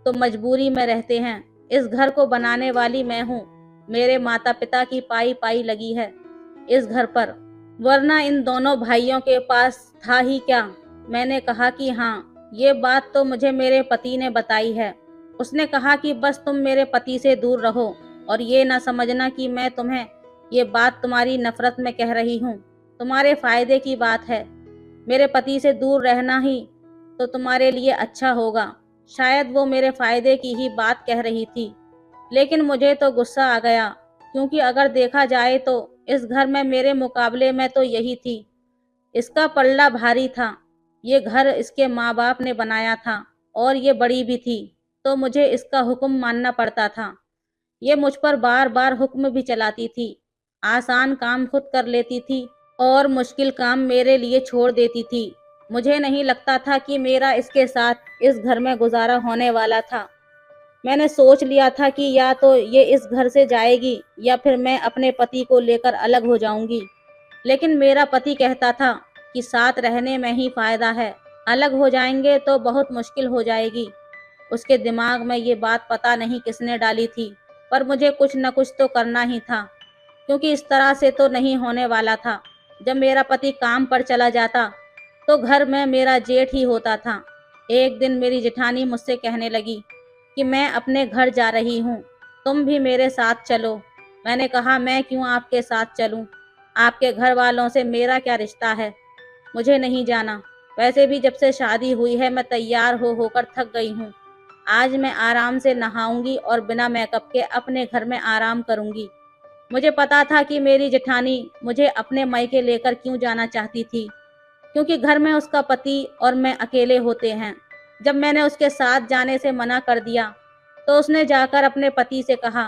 तो मजबूरी में रहते हैं। इस घर को बनाने वाली मैं हूँ, मेरे माता पिता की पाई पाई लगी है इस घर पर, वरना इन दोनों भाइयों के पास था ही क्या। मैंने कहा कि हाँ, ये बात तो मुझे मेरे पति ने बताई है। उसने कहा कि बस तुम मेरे पति से दूर रहो और ये ना समझना कि मैं तुम्हें ये बात तुम्हारी नफरत में कह रही हूँ, तुम्हारे फायदे की बात है। मेरे पति से दूर रहना ही तो तुम्हारे लिए अच्छा होगा। शायद वो मेरे फायदे की ही बात कह रही थी, लेकिन मुझे तो गुस्सा आ गया, क्योंकि अगर देखा जाए तो इस घर में मेरे मुकाबले में तो यही थी। इसका पल्ला भारी था। ये घर इसके माँ बाप ने बनाया था और ये बड़ी भी थी, तो मुझे इसका हुक्म मानना पड़ता था। ये मुझ पर बार बार हुक्म भी चलाती थी। आसान काम खुद कर लेती थी और मुश्किल काम मेरे लिए छोड़ देती थी। मुझे नहीं लगता था कि मेरा इसके साथ इस घर में गुजारा होने वाला था। मैंने सोच लिया था कि या तो ये इस घर से जाएगी या फिर मैं अपने पति को लेकर अलग हो जाऊंगी। लेकिन मेरा पति कहता था कि साथ रहने में ही फायदा है, अलग हो जाएंगे तो बहुत मुश्किल हो जाएगी। उसके दिमाग में ये बात पता नहीं किसने डाली थी, पर मुझे कुछ न कुछ तो करना ही था, क्योंकि इस तरह से तो नहीं होने वाला था। जब मेरा पति काम पर चला जाता तो घर में मेरा जेठ ही होता था। एक दिन मेरी जेठानी मुझसे कहने लगी कि मैं अपने घर जा रही हूँ, तुम भी मेरे साथ चलो। मैंने कहा मैं क्यों आपके साथ चलूँ, आपके घर वालों से मेरा क्या रिश्ता है, मुझे नहीं जाना। वैसे भी जब से शादी हुई है मैं तैयार हो होकर थक गई हूँ। आज मैं आराम से नहाऊंगी और बिना मेकअप के अपने घर में आराम करूंगी। मुझे पता था कि मेरी जेठानी मुझे अपने मायके लेकर क्यों जाना चाहती थी, क्योंकि घर में उसका पति और मैं अकेले होते हैं। जब मैंने उसके साथ जाने से मना कर दिया, तो उसने जाकर अपने पति से कहा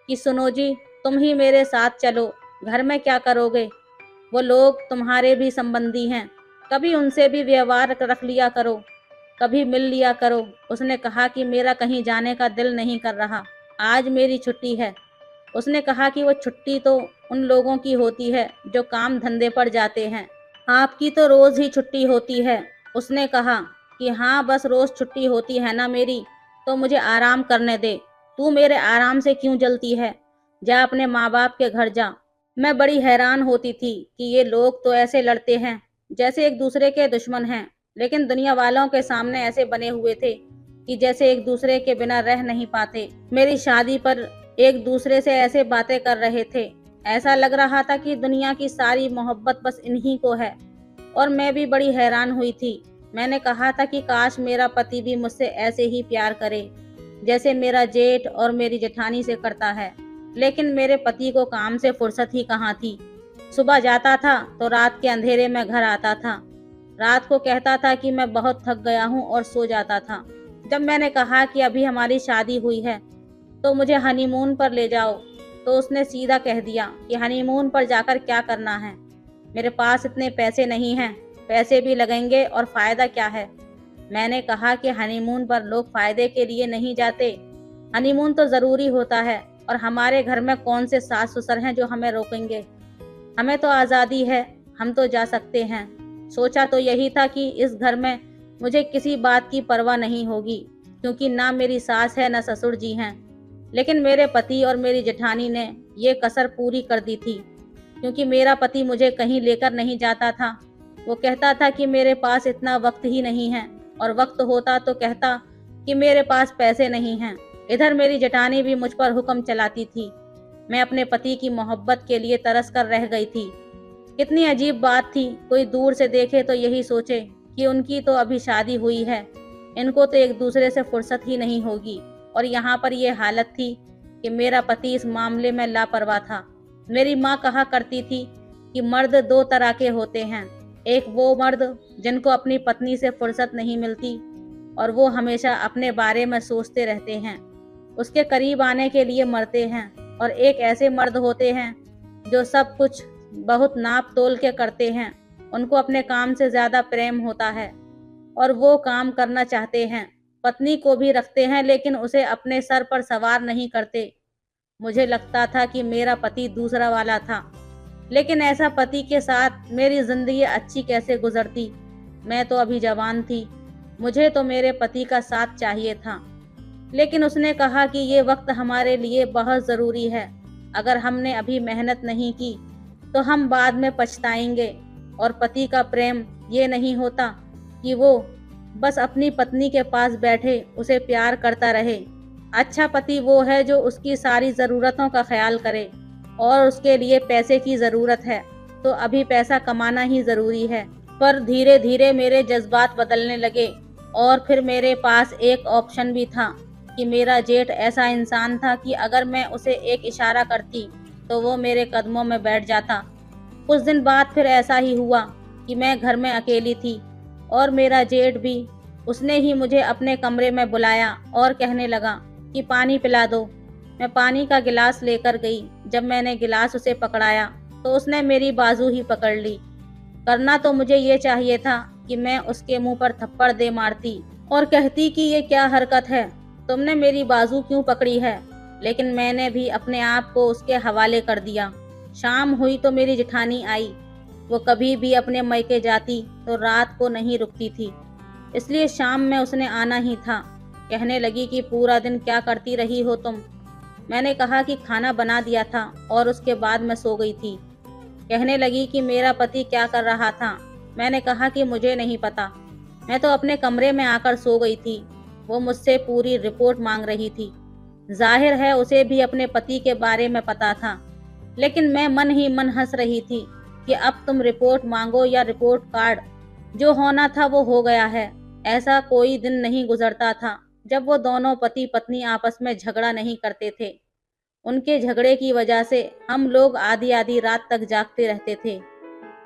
कि सुनो जी, तुम ही मेरे साथ चलो, घर में क्या करोगे? वो लोग तुम्हारे भी संबंधी हैं, कभी उनसे भी व्यवहार रख लिया करो, कभी मिल लिया करो। उसने कहा कि मेरा कहीं जाने का दिल नहीं कर रहा, आज मेरी छुट्टी है। उसने कहा कि वो छुट्टी तो उन लोगों की होती है जो काम धंधे पर जाते हैं, आपकी तो रोज़ ही छुट्टी होती है। उसने कहा कि हाँ, बस रोज़ छुट्टी होती है ना मेरी, तो मुझे आराम करने दे। तू मेरे आराम से क्यों जलती है? जा अपने माँ बाप के घर जा। मैं बड़ी हैरान होती थी कि ये लोग तो ऐसे लड़ते हैं जैसे एक दूसरे के दुश्मन हैं, लेकिन दुनिया वालों के सामने ऐसे बने हुए थे कि जैसे एक दूसरे के बिना रह नहीं पाते। मेरी शादी पर एक दूसरे से ऐसे बातें कर रहे थे, ऐसा लग रहा था कि दुनिया की सारी मोहब्बत बस इन्हीं को है। और मैं भी बड़ी हैरान हुई थी। मैंने कहा था कि काश मेरा पति भी मुझसे ऐसे ही प्यार करे जैसे मेरा जेठ और मेरी जेठानी से करता है। लेकिन मेरे पति को काम से फुर्सत ही कहाँ थी। सुबह जाता था तो रात के अंधेरे में घर आता था। रात को कहता था कि मैं बहुत थक गया हूँ और सो जाता था। जब मैंने कहा कि अभी हमारी शादी हुई है तो मुझे हनीमून पर ले जाओ, तो उसने सीधा कह दिया कि हनीमून पर जाकर क्या करना है? मेरे पास इतने पैसे नहीं हैं, पैसे भी लगेंगे और फ़ायदा क्या है? मैंने कहा कि हनीमून पर लोग फ़ायदे के लिए नहीं जाते, हनीमून तो ज़रूरी होता है, और हमारे घर में कौन से सास ससुर हैं जो हमें रोकेंगे? हमें तो आज़ादी है, हम तो जा सकते हैं। सोचा तो यही था कि इस घर में मुझे किसी बात की परवाह नहीं होगी, क्योंकि ना मेरी सास है ना ससुर जी हैं। लेकिन मेरे पति और मेरी जेठानी ने ये कसर पूरी कर दी थी, क्योंकि मेरा पति मुझे कहीं लेकर नहीं जाता था। वो कहता था कि मेरे पास इतना वक्त ही नहीं है, और वक्त होता तो कहता कि मेरे पास पैसे नहीं हैं। इधर मेरी जेठानी भी मुझ पर हुक्म चलाती थी। मैं अपने पति की मोहब्बत के लिए तरस कर रह गई थी। कितनी अजीब बात थी, कोई दूर से देखे तो यही सोचे कि उनकी तो अभी शादी हुई है, इनको तो एक दूसरे से फुर्सत ही नहीं होगी। और यहाँ पर यह हालत थी कि मेरा पति इस मामले में लापरवाह था। मेरी माँ कहा करती थी कि मर्द दो तरह के होते हैं, एक वो मर्द जिनको अपनी पत्नी से फुर्सत नहीं मिलती और वो हमेशा अपने बारे में सोचते रहते हैं, उसके करीब आने के लिए मरते हैं, और एक ऐसे मर्द होते हैं जो सब कुछ बहुत नाप तोल के करते हैं, उनको अपने काम से ज़्यादा प्रेम होता है और वो काम करना चाहते हैं, पत्नी को भी रखते हैं लेकिन उसे अपने सर पर सवार नहीं करते। मुझे लगता था कि मेरा पति दूसरा वाला था, लेकिन ऐसा पति के साथ मेरी ज़िंदगी अच्छी कैसे गुजरती? मैं तो अभी जवान थी, मुझे तो मेरे पति का साथ चाहिए था। लेकिन उसने कहा कि ये वक्त हमारे लिए बहुत ज़रूरी है, अगर हमने अभी मेहनत नहीं की तो हम बाद में पछताएंगे। और पति का प्रेम ये नहीं होता कि वो बस अपनी पत्नी के पास बैठे उसे प्यार करता रहे। अच्छा पति वो है जो उसकी सारी ज़रूरतों का ख्याल करे, और उसके लिए पैसे की ज़रूरत है तो अभी पैसा कमाना ही ज़रूरी है। पर धीरे धीरे मेरे जज्बात बदलने लगे, और फिर मेरे पास एक ऑप्शन भी था कि मेरा जेठ ऐसा इंसान था कि अगर मैं उसे एक इशारा करती तो वो मेरे कदमों में बैठ जाता। कुछ दिन बाद फिर ऐसा ही हुआ कि मैं घर में अकेली थी और मेरा जेठ भी। उसने ही मुझे अपने कमरे में बुलाया और कहने लगा कि पानी पिला दो। मैं पानी का गिलास लेकर गई। जब मैंने गिलास उसे पकड़ाया तो उसने मेरी बाजू ही पकड़ ली। करना तो मुझे ये चाहिए था कि मैं उसके मुंह पर थप्पड़ दे मारती और कहती कि ये क्या हरकत है, तुमने मेरी बाजू क्यों पकड़ी है? लेकिन मैंने भी अपने आप को उसके हवाले कर दिया। शाम हुई तो मेरी जेठानी आई। वो कभी भी अपने मायके जाती तो रात को नहीं रुकती थी, इसलिए शाम में उसने आना ही था। कहने लगी कि पूरा दिन क्या करती रही हो तुम? मैंने कहा कि खाना बना दिया था और उसके बाद मैं सो गई थी। कहने लगी कि मेरा पति क्या कर रहा था? मैंने कहा कि मुझे नहीं पता, मैं तो अपने कमरे में आकर सो गई थी। वो मुझसे पूरी रिपोर्ट मांग रही थी। जाहिर है उसे भी अपने पति के बारे में पता था, लेकिन मैं मन ही मन हंस रही थी कि अब तुम रिपोर्ट मांगो या रिपोर्ट कार्ड, जो होना था वो हो गया है। ऐसा कोई दिन नहीं गुजरता था जब वो दोनों पति पत्नी आपस में झगड़ा नहीं करते थे। उनके झगड़े की वजह से हम लोग आधी आधी रात तक जागते रहते थे,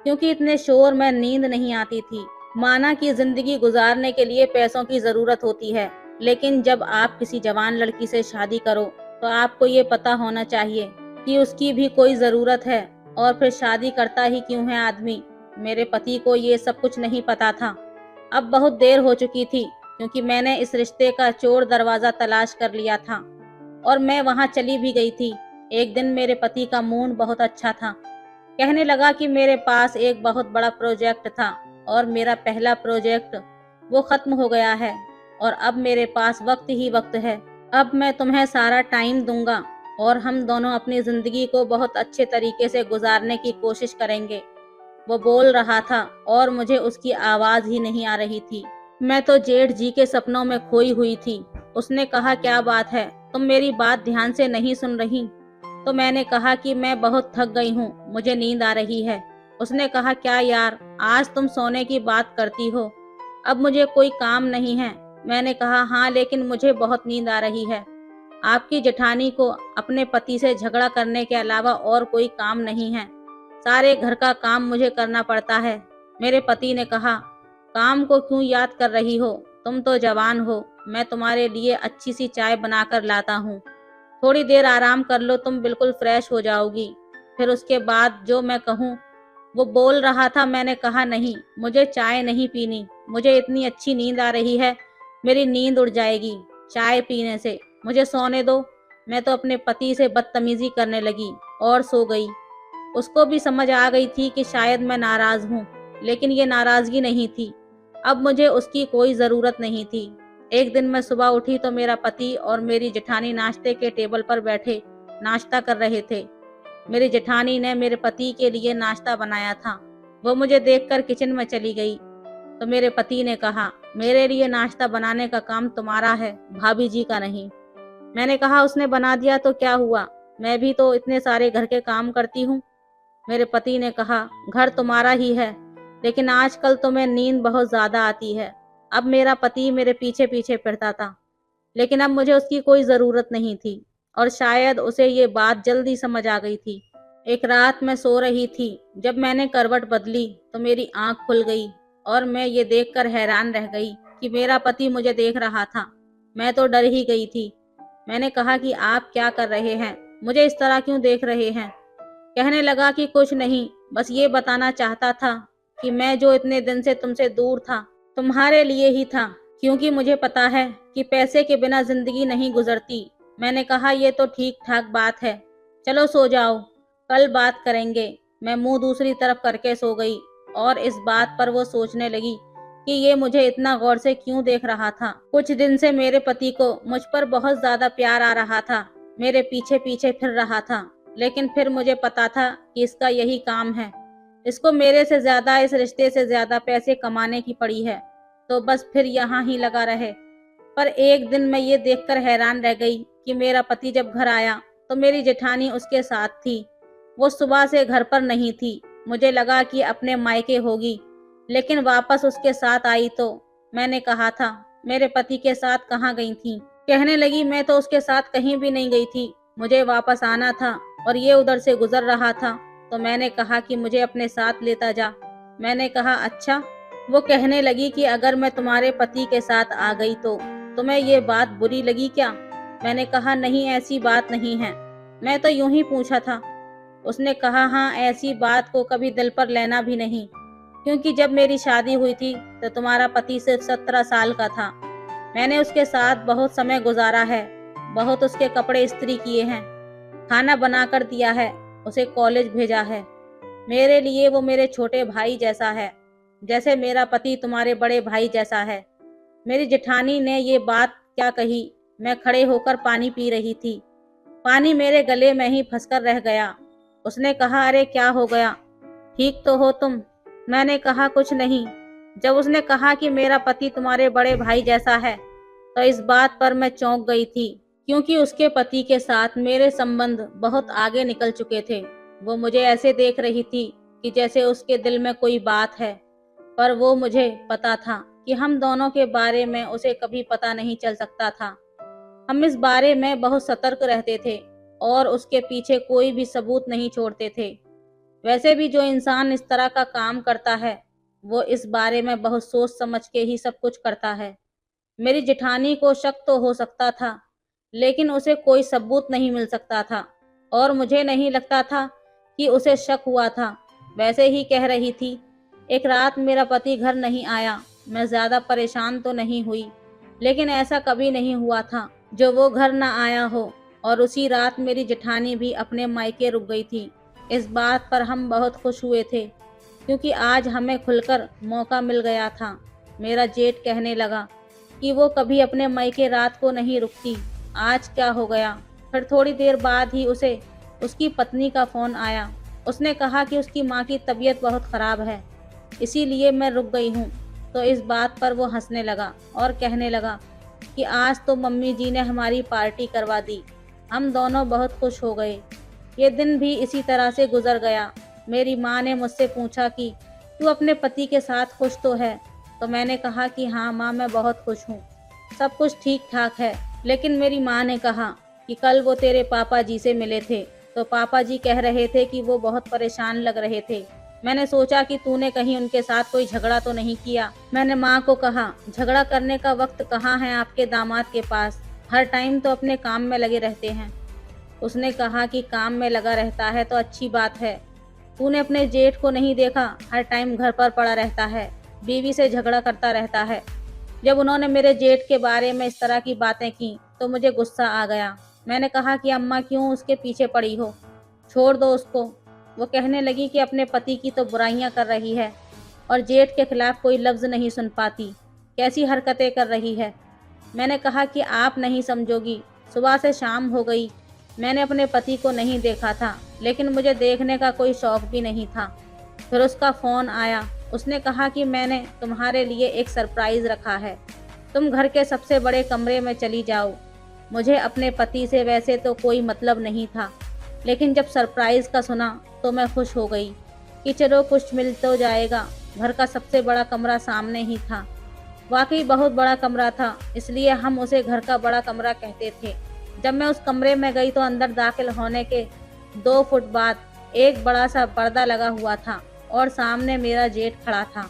क्योंकि इतने शोर में नींद नहीं आती थी। माना कि जिंदगी गुजारने के लिए पैसों की जरूरत होती है, लेकिन जब आप किसी जवान लड़की से शादी करो तो आपको ये पता होना चाहिए कि उसकी भी कोई जरूरत है, और फिर शादी करता ही क्यों है आदमी। मेरे पति को ये सब कुछ नहीं पता था। अब बहुत देर हो चुकी थी, क्योंकि मैंने इस रिश्ते का चोर दरवाजा तलाश कर लिया था और मैं वहां चली भी गई थी। एक दिन मेरे पति का मूड बहुत अच्छा था। कहने लगा कि मेरे पास एक बहुत बड़ा प्रोजेक्ट था और मेरा पहला प्रोजेक्ट वो खत्म हो गया है और अब मेरे पास वक्त ही वक्त है। अब मैं तुम्हें सारा टाइम दूंगा और हम दोनों अपनी जिंदगी को बहुत अच्छे तरीके से गुजारने की कोशिश करेंगे। वो बोल रहा था और मुझे उसकी आवाज ही नहीं आ रही थी। मैं तो जेठ जी के सपनों में खोई हुई थी। उसने कहा, क्या बात है, तुम मेरी बात ध्यान से नहीं सुन रही? तो मैंने कहा कि मैं बहुत थक गई हूँ, मुझे नींद आ रही है। उसने कहा, क्या यार, आज तुम सोने की बात करती हो, अब मुझे कोई काम नहीं है। मैंने कहा, हाँ, लेकिन मुझे बहुत नींद आ रही है। आपकी जेठानी को अपने पति से झगड़ा करने के अलावा और कोई काम नहीं है। सारे घर का काम मुझे करना पड़ता है। मेरे पति ने कहा, काम को क्यों याद कर रही हो, तुम तो जवान हो, मैं तुम्हारे लिए अच्छी सी चाय बनाकर लाता हूँ। थोड़ी देर आराम कर लो, तुम बिल्कुल फ्रेश हो जाओगी, फिर उसके बाद जो मैं कहूँ। वो बोल रहा था। मैंने कहा, नहीं, मुझे चाय नहीं पीनी, मुझे इतनी अच्छी नींद आ रही है, मेरी नींद उड़ जाएगी चाय पीने से, मुझे सोने दो। मैं तो अपने पति से बदतमीजी करने लगी और सो गई। उसको भी समझ आ गई थी कि शायद मैं नाराज हूँ, लेकिन ये नाराजगी नहीं थी। अब मुझे उसकी कोई जरूरत नहीं थी। एक दिन मैं सुबह उठी तो मेरा पति और मेरी जेठानी नाश्ते के टेबल पर बैठे नाश्ता कर रहे थे। मेरी जेठानी ने मेरे पति के लिए नाश्ता बनाया था। वो मुझे देखकर किचन में चली गई तो मेरे पति ने कहा, मेरे लिए नाश्ता बनाने का काम तुम्हारा है, भाभी जी का नहीं। मैंने कहा, उसने बना दिया तो क्या हुआ, मैं भी तो इतने सारे घर के काम करती हूँ। मेरे पति ने कहा, घर तुम्हारा ही है, लेकिन आजकल तुम्हें नींद बहुत ज्यादा आती है। अब मेरा पति मेरे पीछे पीछे फिरता था, लेकिन अब मुझे उसकी कोई जरूरत नहीं थी और शायद उसे ये बात जल्दी समझ आ गई थी। एक रात मैं सो रही थी, जब मैंने करवट बदली तो मेरी आंख खुल गई और मैं ये देखकर हैरान रह गई कि मेरा पति मुझे देख रहा था। मैं तो डर ही गई थी। मैंने कहा कि आप क्या कर रहे हैं, मुझे इस तरह क्यों देख रहे हैं? कहने लगा कि कुछ नहीं, बस ये बताना चाहता था कि मैं जो इतने दिन से तुमसे दूर था, तुम्हारे लिए ही था, क्योंकि मुझे पता है कि पैसे के बिना जिंदगी नहीं गुजरती। मैंने कहा, ये तो ठीक ठाक बात है, चलो सो जाओ, कल बात करेंगे। मैं मुंह दूसरी तरफ करके सो गई और इस बात पर वो सोचने लगी कि ये मुझे इतना गौर से क्यों देख रहा था। कुछ दिन से मेरे पति को मुझ पर बहुत ज्यादा प्यार आ रहा था, मेरे पीछे पीछे फिर रहा था, लेकिन फिर मुझे पता था कि इसका यही काम है। इसको मेरे से ज्यादा, इस रिश्ते से ज्यादा पैसे कमाने की पड़ी है, तो बस फिर यहाँ ही लगा रहे। पर एक दिन मैं ये देखकर हैरान रह गई कि मेरा पति जब घर आया तो मेरी जेठानी उसके साथ थी। वो सुबह से घर पर नहीं थी। मुझे लगा कि अपने मायके होगी, लेकिन वापस उसके साथ आई तो मैंने कहा था, मेरे पति के साथ कहाँ गई थी? कहने लगी, मैं तो उसके साथ कहीं भी नहीं गई थी, मुझे वापस आना था और ये उधर से गुजर रहा था, तो मैंने कहा कि मुझे अपने साथ लेता जा। मैंने कहा, अच्छा। वो कहने लगी कि अगर मैं तुम्हारे पति के साथ आ गई तो तुम्हें ये बात बुरी लगी क्या? मैंने कहा, नहीं, ऐसी बात नहीं है, मैं तो यूं ही पूछा था। उसने कहा, हाँ, ऐसी बात को कभी दिल पर लेना भी नहीं, क्योंकि जब मेरी शादी हुई थी तो तुम्हारा पति सिर्फ 17 साल का था। मैंने उसके साथ बहुत समय गुजारा है, बहुत उसके कपड़े इस्त्री किए हैं, खाना बनाकर दिया है, उसे कॉलेज भेजा है। मेरे लिए वो मेरे छोटे भाई जैसा है, जैसे मेरा पति तुम्हारे बड़े भाई जैसा है। मेरी जेठानी ने ये बात क्या कही? मैं खड़े होकर पानी पी रही थी, पानी मेरे गले में ही फंसकर रह गया। उसने कहा, अरे क्या हो गया, ठीक तो हो तुम? मैंने कहा, कुछ नहीं। जब उसने कहा कि मेरा पति तुम्हारे बड़े भाई जैसा है तो इस बात पर मैं चौंक गई थी, क्योंकि उसके पति के साथ मेरे संबंध बहुत आगे निकल चुके थे। वो मुझे ऐसे देख रही थी कि जैसे उसके दिल में कोई बात है, पर वो मुझे पता था कि हम दोनों के बारे में उसे कभी पता नहीं चल सकता था। हम इस बारे में बहुत सतर्क रहते थे और उसके पीछे कोई भी सबूत नहीं छोड़ते थे। वैसे भी जो इंसान इस तरह का काम करता है, वो इस बारे में बहुत सोच समझ के ही सब कुछ करता है। मेरी जेठानी को शक तो हो सकता था, लेकिन उसे कोई सबूत नहीं मिल सकता था और मुझे नहीं लगता था कि उसे शक हुआ था। वैसे ही कह रही थी, एक रात मेरा पति घर नहीं आया। मैं ज़्यादा परेशान तो नहीं हुई, लेकिन ऐसा कभी नहीं हुआ था जो वो घर ना आया हो। और उसी रात मेरी जेठानी भी अपने मायके रुक गई थी। इस बात पर हम बहुत खुश हुए थे, क्योंकि आज हमें खुलकर मौका मिल गया था। मेरा जेठ कहने लगा कि वो कभी अपने मायके रात को नहीं रुकती, आज क्या हो गया। फिर थोड़ी देर बाद ही उसे उसकी पत्नी का फ़ोन आया। उसने कहा कि उसकी माँ की तबीयत बहुत ख़राब है, इसीलिए मैं रुक गई हूँ। तो इस बात पर वो हंसने लगा और कहने लगा कि आज तो मम्मी जी ने हमारी पार्टी करवा दी। हम दोनों बहुत खुश हो गए। ये दिन भी इसी तरह से गुजर गया। मेरी माँ ने मुझसे पूछा कि तू अपने पति के साथ खुश तो है? तो मैंने कहा कि हाँ माँ, मैं बहुत खुश हूँ, सब कुछ ठीक ठाक है। लेकिन मेरी माँ ने कहा कि कल वो तेरे पापा जी से मिले थे, तो पापा जी कह रहे थे कि वो बहुत परेशान लग रहे थे। मैंने सोचा कि तूने कहीं उनके साथ कोई झगड़ा तो नहीं किया। मैंने माँ को कहा, झगड़ा करने का वक्त कहाँ है आपके दामाद के पास, हर टाइम तो अपने काम में लगे रहते हैं। उसने कहा कि काम में लगा रहता है तो अच्छी बात है, तूने अपने जेठ को नहीं देखा, हर टाइम घर पर पड़ा रहता है, बीवी से झगड़ा करता रहता है। जब उन्होंने मेरे जेठ के बारे में इस तरह की बातें की तो मुझे गुस्सा आ गया। मैंने कहा कि अम्मा क्यों उसके पीछे पड़ी हो, छोड़ दो उसको। वो कहने लगी कि अपने पति की तो बुराइयां कर रही है और जेठ के खिलाफ कोई लफ्ज़ नहीं सुन पाती, कैसी हरकतें कर रही है। मैंने कहा कि आप नहीं समझोगी, सुबह से शाम हो गई, मैंने अपने पति को नहीं देखा था, लेकिन मुझे देखने का कोई शौक भी नहीं था। फिर उसका फ़ोन आया। उसने कहा कि मैंने तुम्हारे लिए एक सरप्राइज़ रखा है, तुम घर के सबसे बड़े कमरे में चली जाओ। मुझे अपने पति से वैसे तो कोई मतलब नहीं था, लेकिन जब सरप्राइज़ का सुना तो मैं खुश हो गई कि चलो कुछ मिल तो जाएगा। घर का सबसे बड़ा कमरा सामने ही था। वाकई बहुत बड़ा कमरा था, इसलिए हम उसे घर का बड़ा कमरा कहते थे। जब मैं उस कमरे में गई तो अंदर दाखिल होने के 2 फुट बाद एक बड़ा सा पर्दा लगा हुआ था और सामने मेरा जेठ खड़ा था।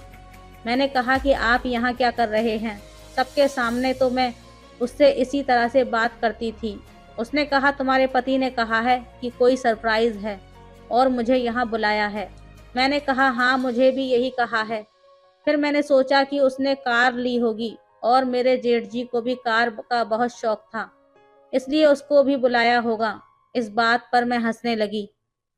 मैंने कहा कि आप यहाँ क्या कर रहे हैं? सबके सामने तो मैं उससे इसी तरह से बात करती थी। उसने कहा तुम्हारे पति ने कहा है कि कोई सरप्राइज़ है और मुझे यहाँ बुलाया है। मैंने कहा हाँ, मुझे भी यही कहा है। फिर मैंने सोचा कि उसने कार ली होगी और मेरे जेठ जी को भी कार का बहुत शौक था, इसलिए उसको भी बुलाया होगा। इस बात पर मैं हंसने लगी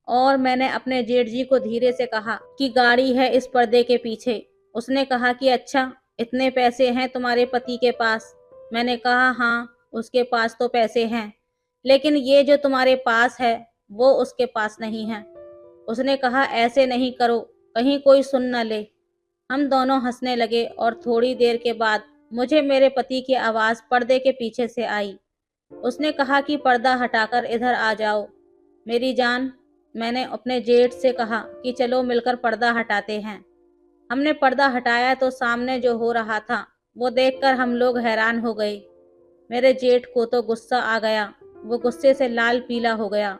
और मैंने अपने जेठ जी को धीरे से कहा कि गाड़ी है इस पर्दे के पीछे। उसने कहा कि अच्छा, इतने पैसे हैं तुम्हारे पति के पास? मैंने कहा हाँ, उसके पास तो पैसे हैं, लेकिन ये जो तुम्हारे पास है वो उसके पास नहीं है। उसने कहा ऐसे नहीं करो, कहीं कोई सुन न ले। हम दोनों हंसने लगे और थोड़ी देर के बाद मुझे मेरे पति की आवाज़ पर्दे के पीछे से आई। उसने कहा कि पर्दा हटाकर इधर आ जाओ मेरी जान। मैंने अपने जेठ से कहा कि चलो मिलकर पर्दा हटाते हैं। हमने पर्दा हटाया तो सामने जो हो रहा था वो देखकर हम लोग हैरान हो गए। मेरे जेठ को तो गुस्सा आ गया, वो गुस्से से लाल पीला हो गया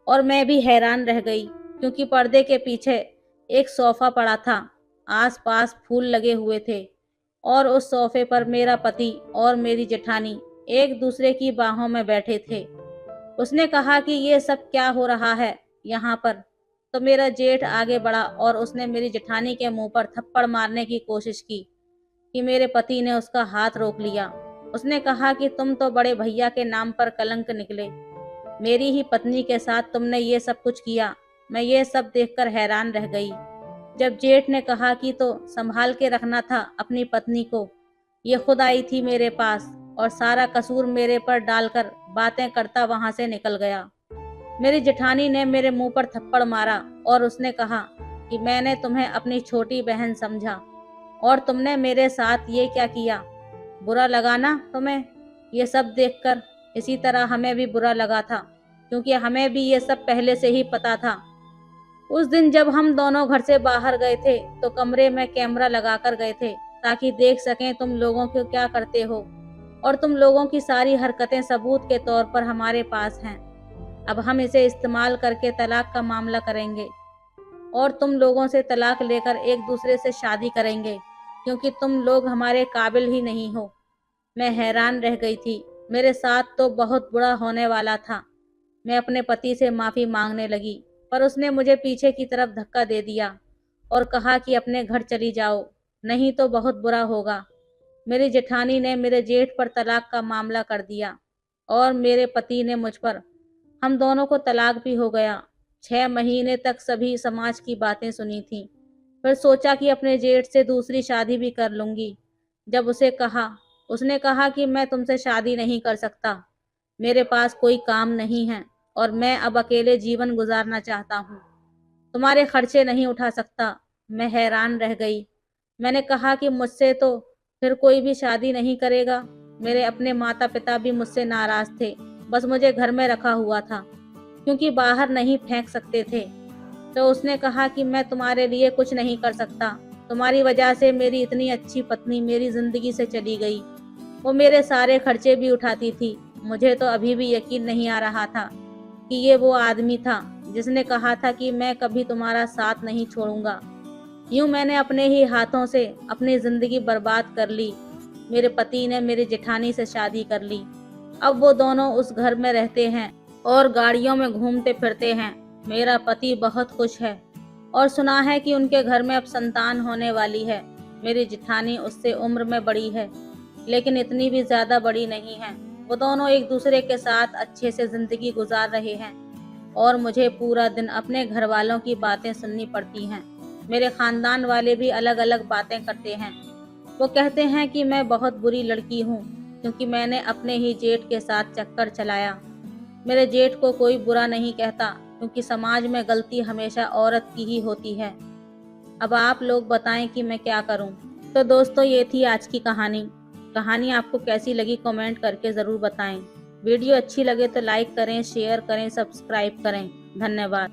और मैं भी हैरान रह गई, क्योंकि पर्दे के पीछे एक सोफा पड़ा था, आसपास फूल लगे हुए थे और उस सोफे पर मेरा पति और मेरी जेठानी एक दूसरे की बाहों में बैठे थे। उसने कहा कि ये सब क्या हो रहा है यहाँ पर? तो मेरा जेठ आगे बढ़ा और उसने मेरी जेठानी के मुंह पर थप्पड़ मारने की कोशिश की कि मेरे पति ने उसका हाथ रोक लिया। उसने कहा कि तुम तो बड़े भैया के नाम पर कलंक निकले, मेरी ही पत्नी के साथ तुमने ये सब कुछ किया। मैं ये सब देखकर हैरान रह गई। जब जेठ ने कहा कि तो संभाल के रखना था अपनी पत्नी को, ये खुद आई थी मेरे पास और सारा कसूर मेरे पर डालकर बातें करता वहां से निकल गया। मेरी जेठानी ने मेरे मुंह पर थप्पड़ मारा और उसने कहा कि मैंने तुम्हें अपनी छोटी बहन समझा और तुमने मेरे साथ ये क्या किया? बुरा लगा ना तुम्हें ये सब देखकर? इसी तरह हमें भी बुरा लगा था, क्योंकि हमें भी ये सब पहले से ही पता था। उस दिन जब हम दोनों घर से बाहर गए थे तो कमरे में कैमरा लगा कर गए थे, ताकि देख सकें तुम लोगों को क्या करते हो, और तुम लोगों की सारी हरकतें सबूत के तौर पर हमारे पास हैं। अब हम इसे इस्तेमाल करके तलाक का मामला करेंगे और तुम लोगों से तलाक लेकर एक दूसरे से शादी करेंगे, क्योंकि तुम लोग हमारे काबिल ही नहीं हो। मैं हैरान रह गई थी। मेरे साथ तो बहुत बुरा होने वाला था। मैं अपने पति से माफ़ी मांगने लगी, पर उसने मुझे पीछे की तरफ धक्का दे दिया और कहा कि अपने घर चली जाओ, नहीं तो बहुत बुरा होगा। मेरी जेठानी ने मेरे जेठ पर तलाक का मामला कर दिया और मेरे पति ने मुझ पर। हम दोनों को तलाक भी हो गया। 6 महीने तक सभी समाज की बातें सुनी थी, फिर सोचा कि अपने जेठ से दूसरी शादी भी कर लूँगी। जब उसने कहा कि मैं तुमसे शादी नहीं कर सकता, मेरे पास कोई काम नहीं है और मैं अब अकेले जीवन गुजारना चाहता हूँ, तुम्हारे खर्चे नहीं उठा सकता। मैं हैरान रह गई। मैंने कहा कि मुझसे तो फिर कोई भी शादी नहीं करेगा। मेरे अपने माता पिता भी मुझसे नाराज थे, बस मुझे घर में रखा हुआ था क्योंकि बाहर नहीं फेंक सकते थे। तो उसने कहा कि मैं तुम्हारे लिए कुछ नहीं कर सकता, तुम्हारी वजह से मेरी इतनी अच्छी पत्नी मेरी जिंदगी से चली गई। वो मेरे सारे खर्चे भी उठाती थी। मुझे तो अभी भी यकीन नहीं आ रहा था कि ये वो आदमी था जिसने कहा था कि मैं कभी तुम्हारा साथ नहीं छोड़ूंगा। यूं मैंने अपने ही हाथों से अपनी जिंदगी बर्बाद कर ली। मेरे पति ने मेरी जेठानी से शादी कर ली। अब वो दोनों उस घर में रहते हैं और गाड़ियों में घूमते फिरते हैं। मेरा पति बहुत खुश है और सुना है कि उनके घर में अब संतान होने वाली है। मेरी जेठानी उससे उम्र में बड़ी है, लेकिन इतनी भी ज्यादा बड़ी नहीं है। वो दोनों एक दूसरे के साथ अच्छे से जिंदगी गुजार रहे हैं और मुझे पूरा दिन अपने घर वालों की बातें सुननी पड़ती हैं। मेरे खानदान वाले भी अलग अलग बातें करते हैं। वो कहते हैं कि मैं बहुत बुरी लड़की हूँ क्योंकि मैंने अपने ही जेठ के साथ चक्कर चलाया। मेरे जेठ को कोई बुरा नहीं कहता क्योंकि समाज में गलती हमेशा औरत की ही होती है। अब आप लोग बताएं कि मैं क्या करूं। तो दोस्तों, ये थी आज की कहानी आपको कैसी लगी कमेंट करके ज़रूर बताएं। वीडियो अच्छी लगे तो लाइक करें, शेयर करें, सब्सक्राइब करें। धन्यवाद।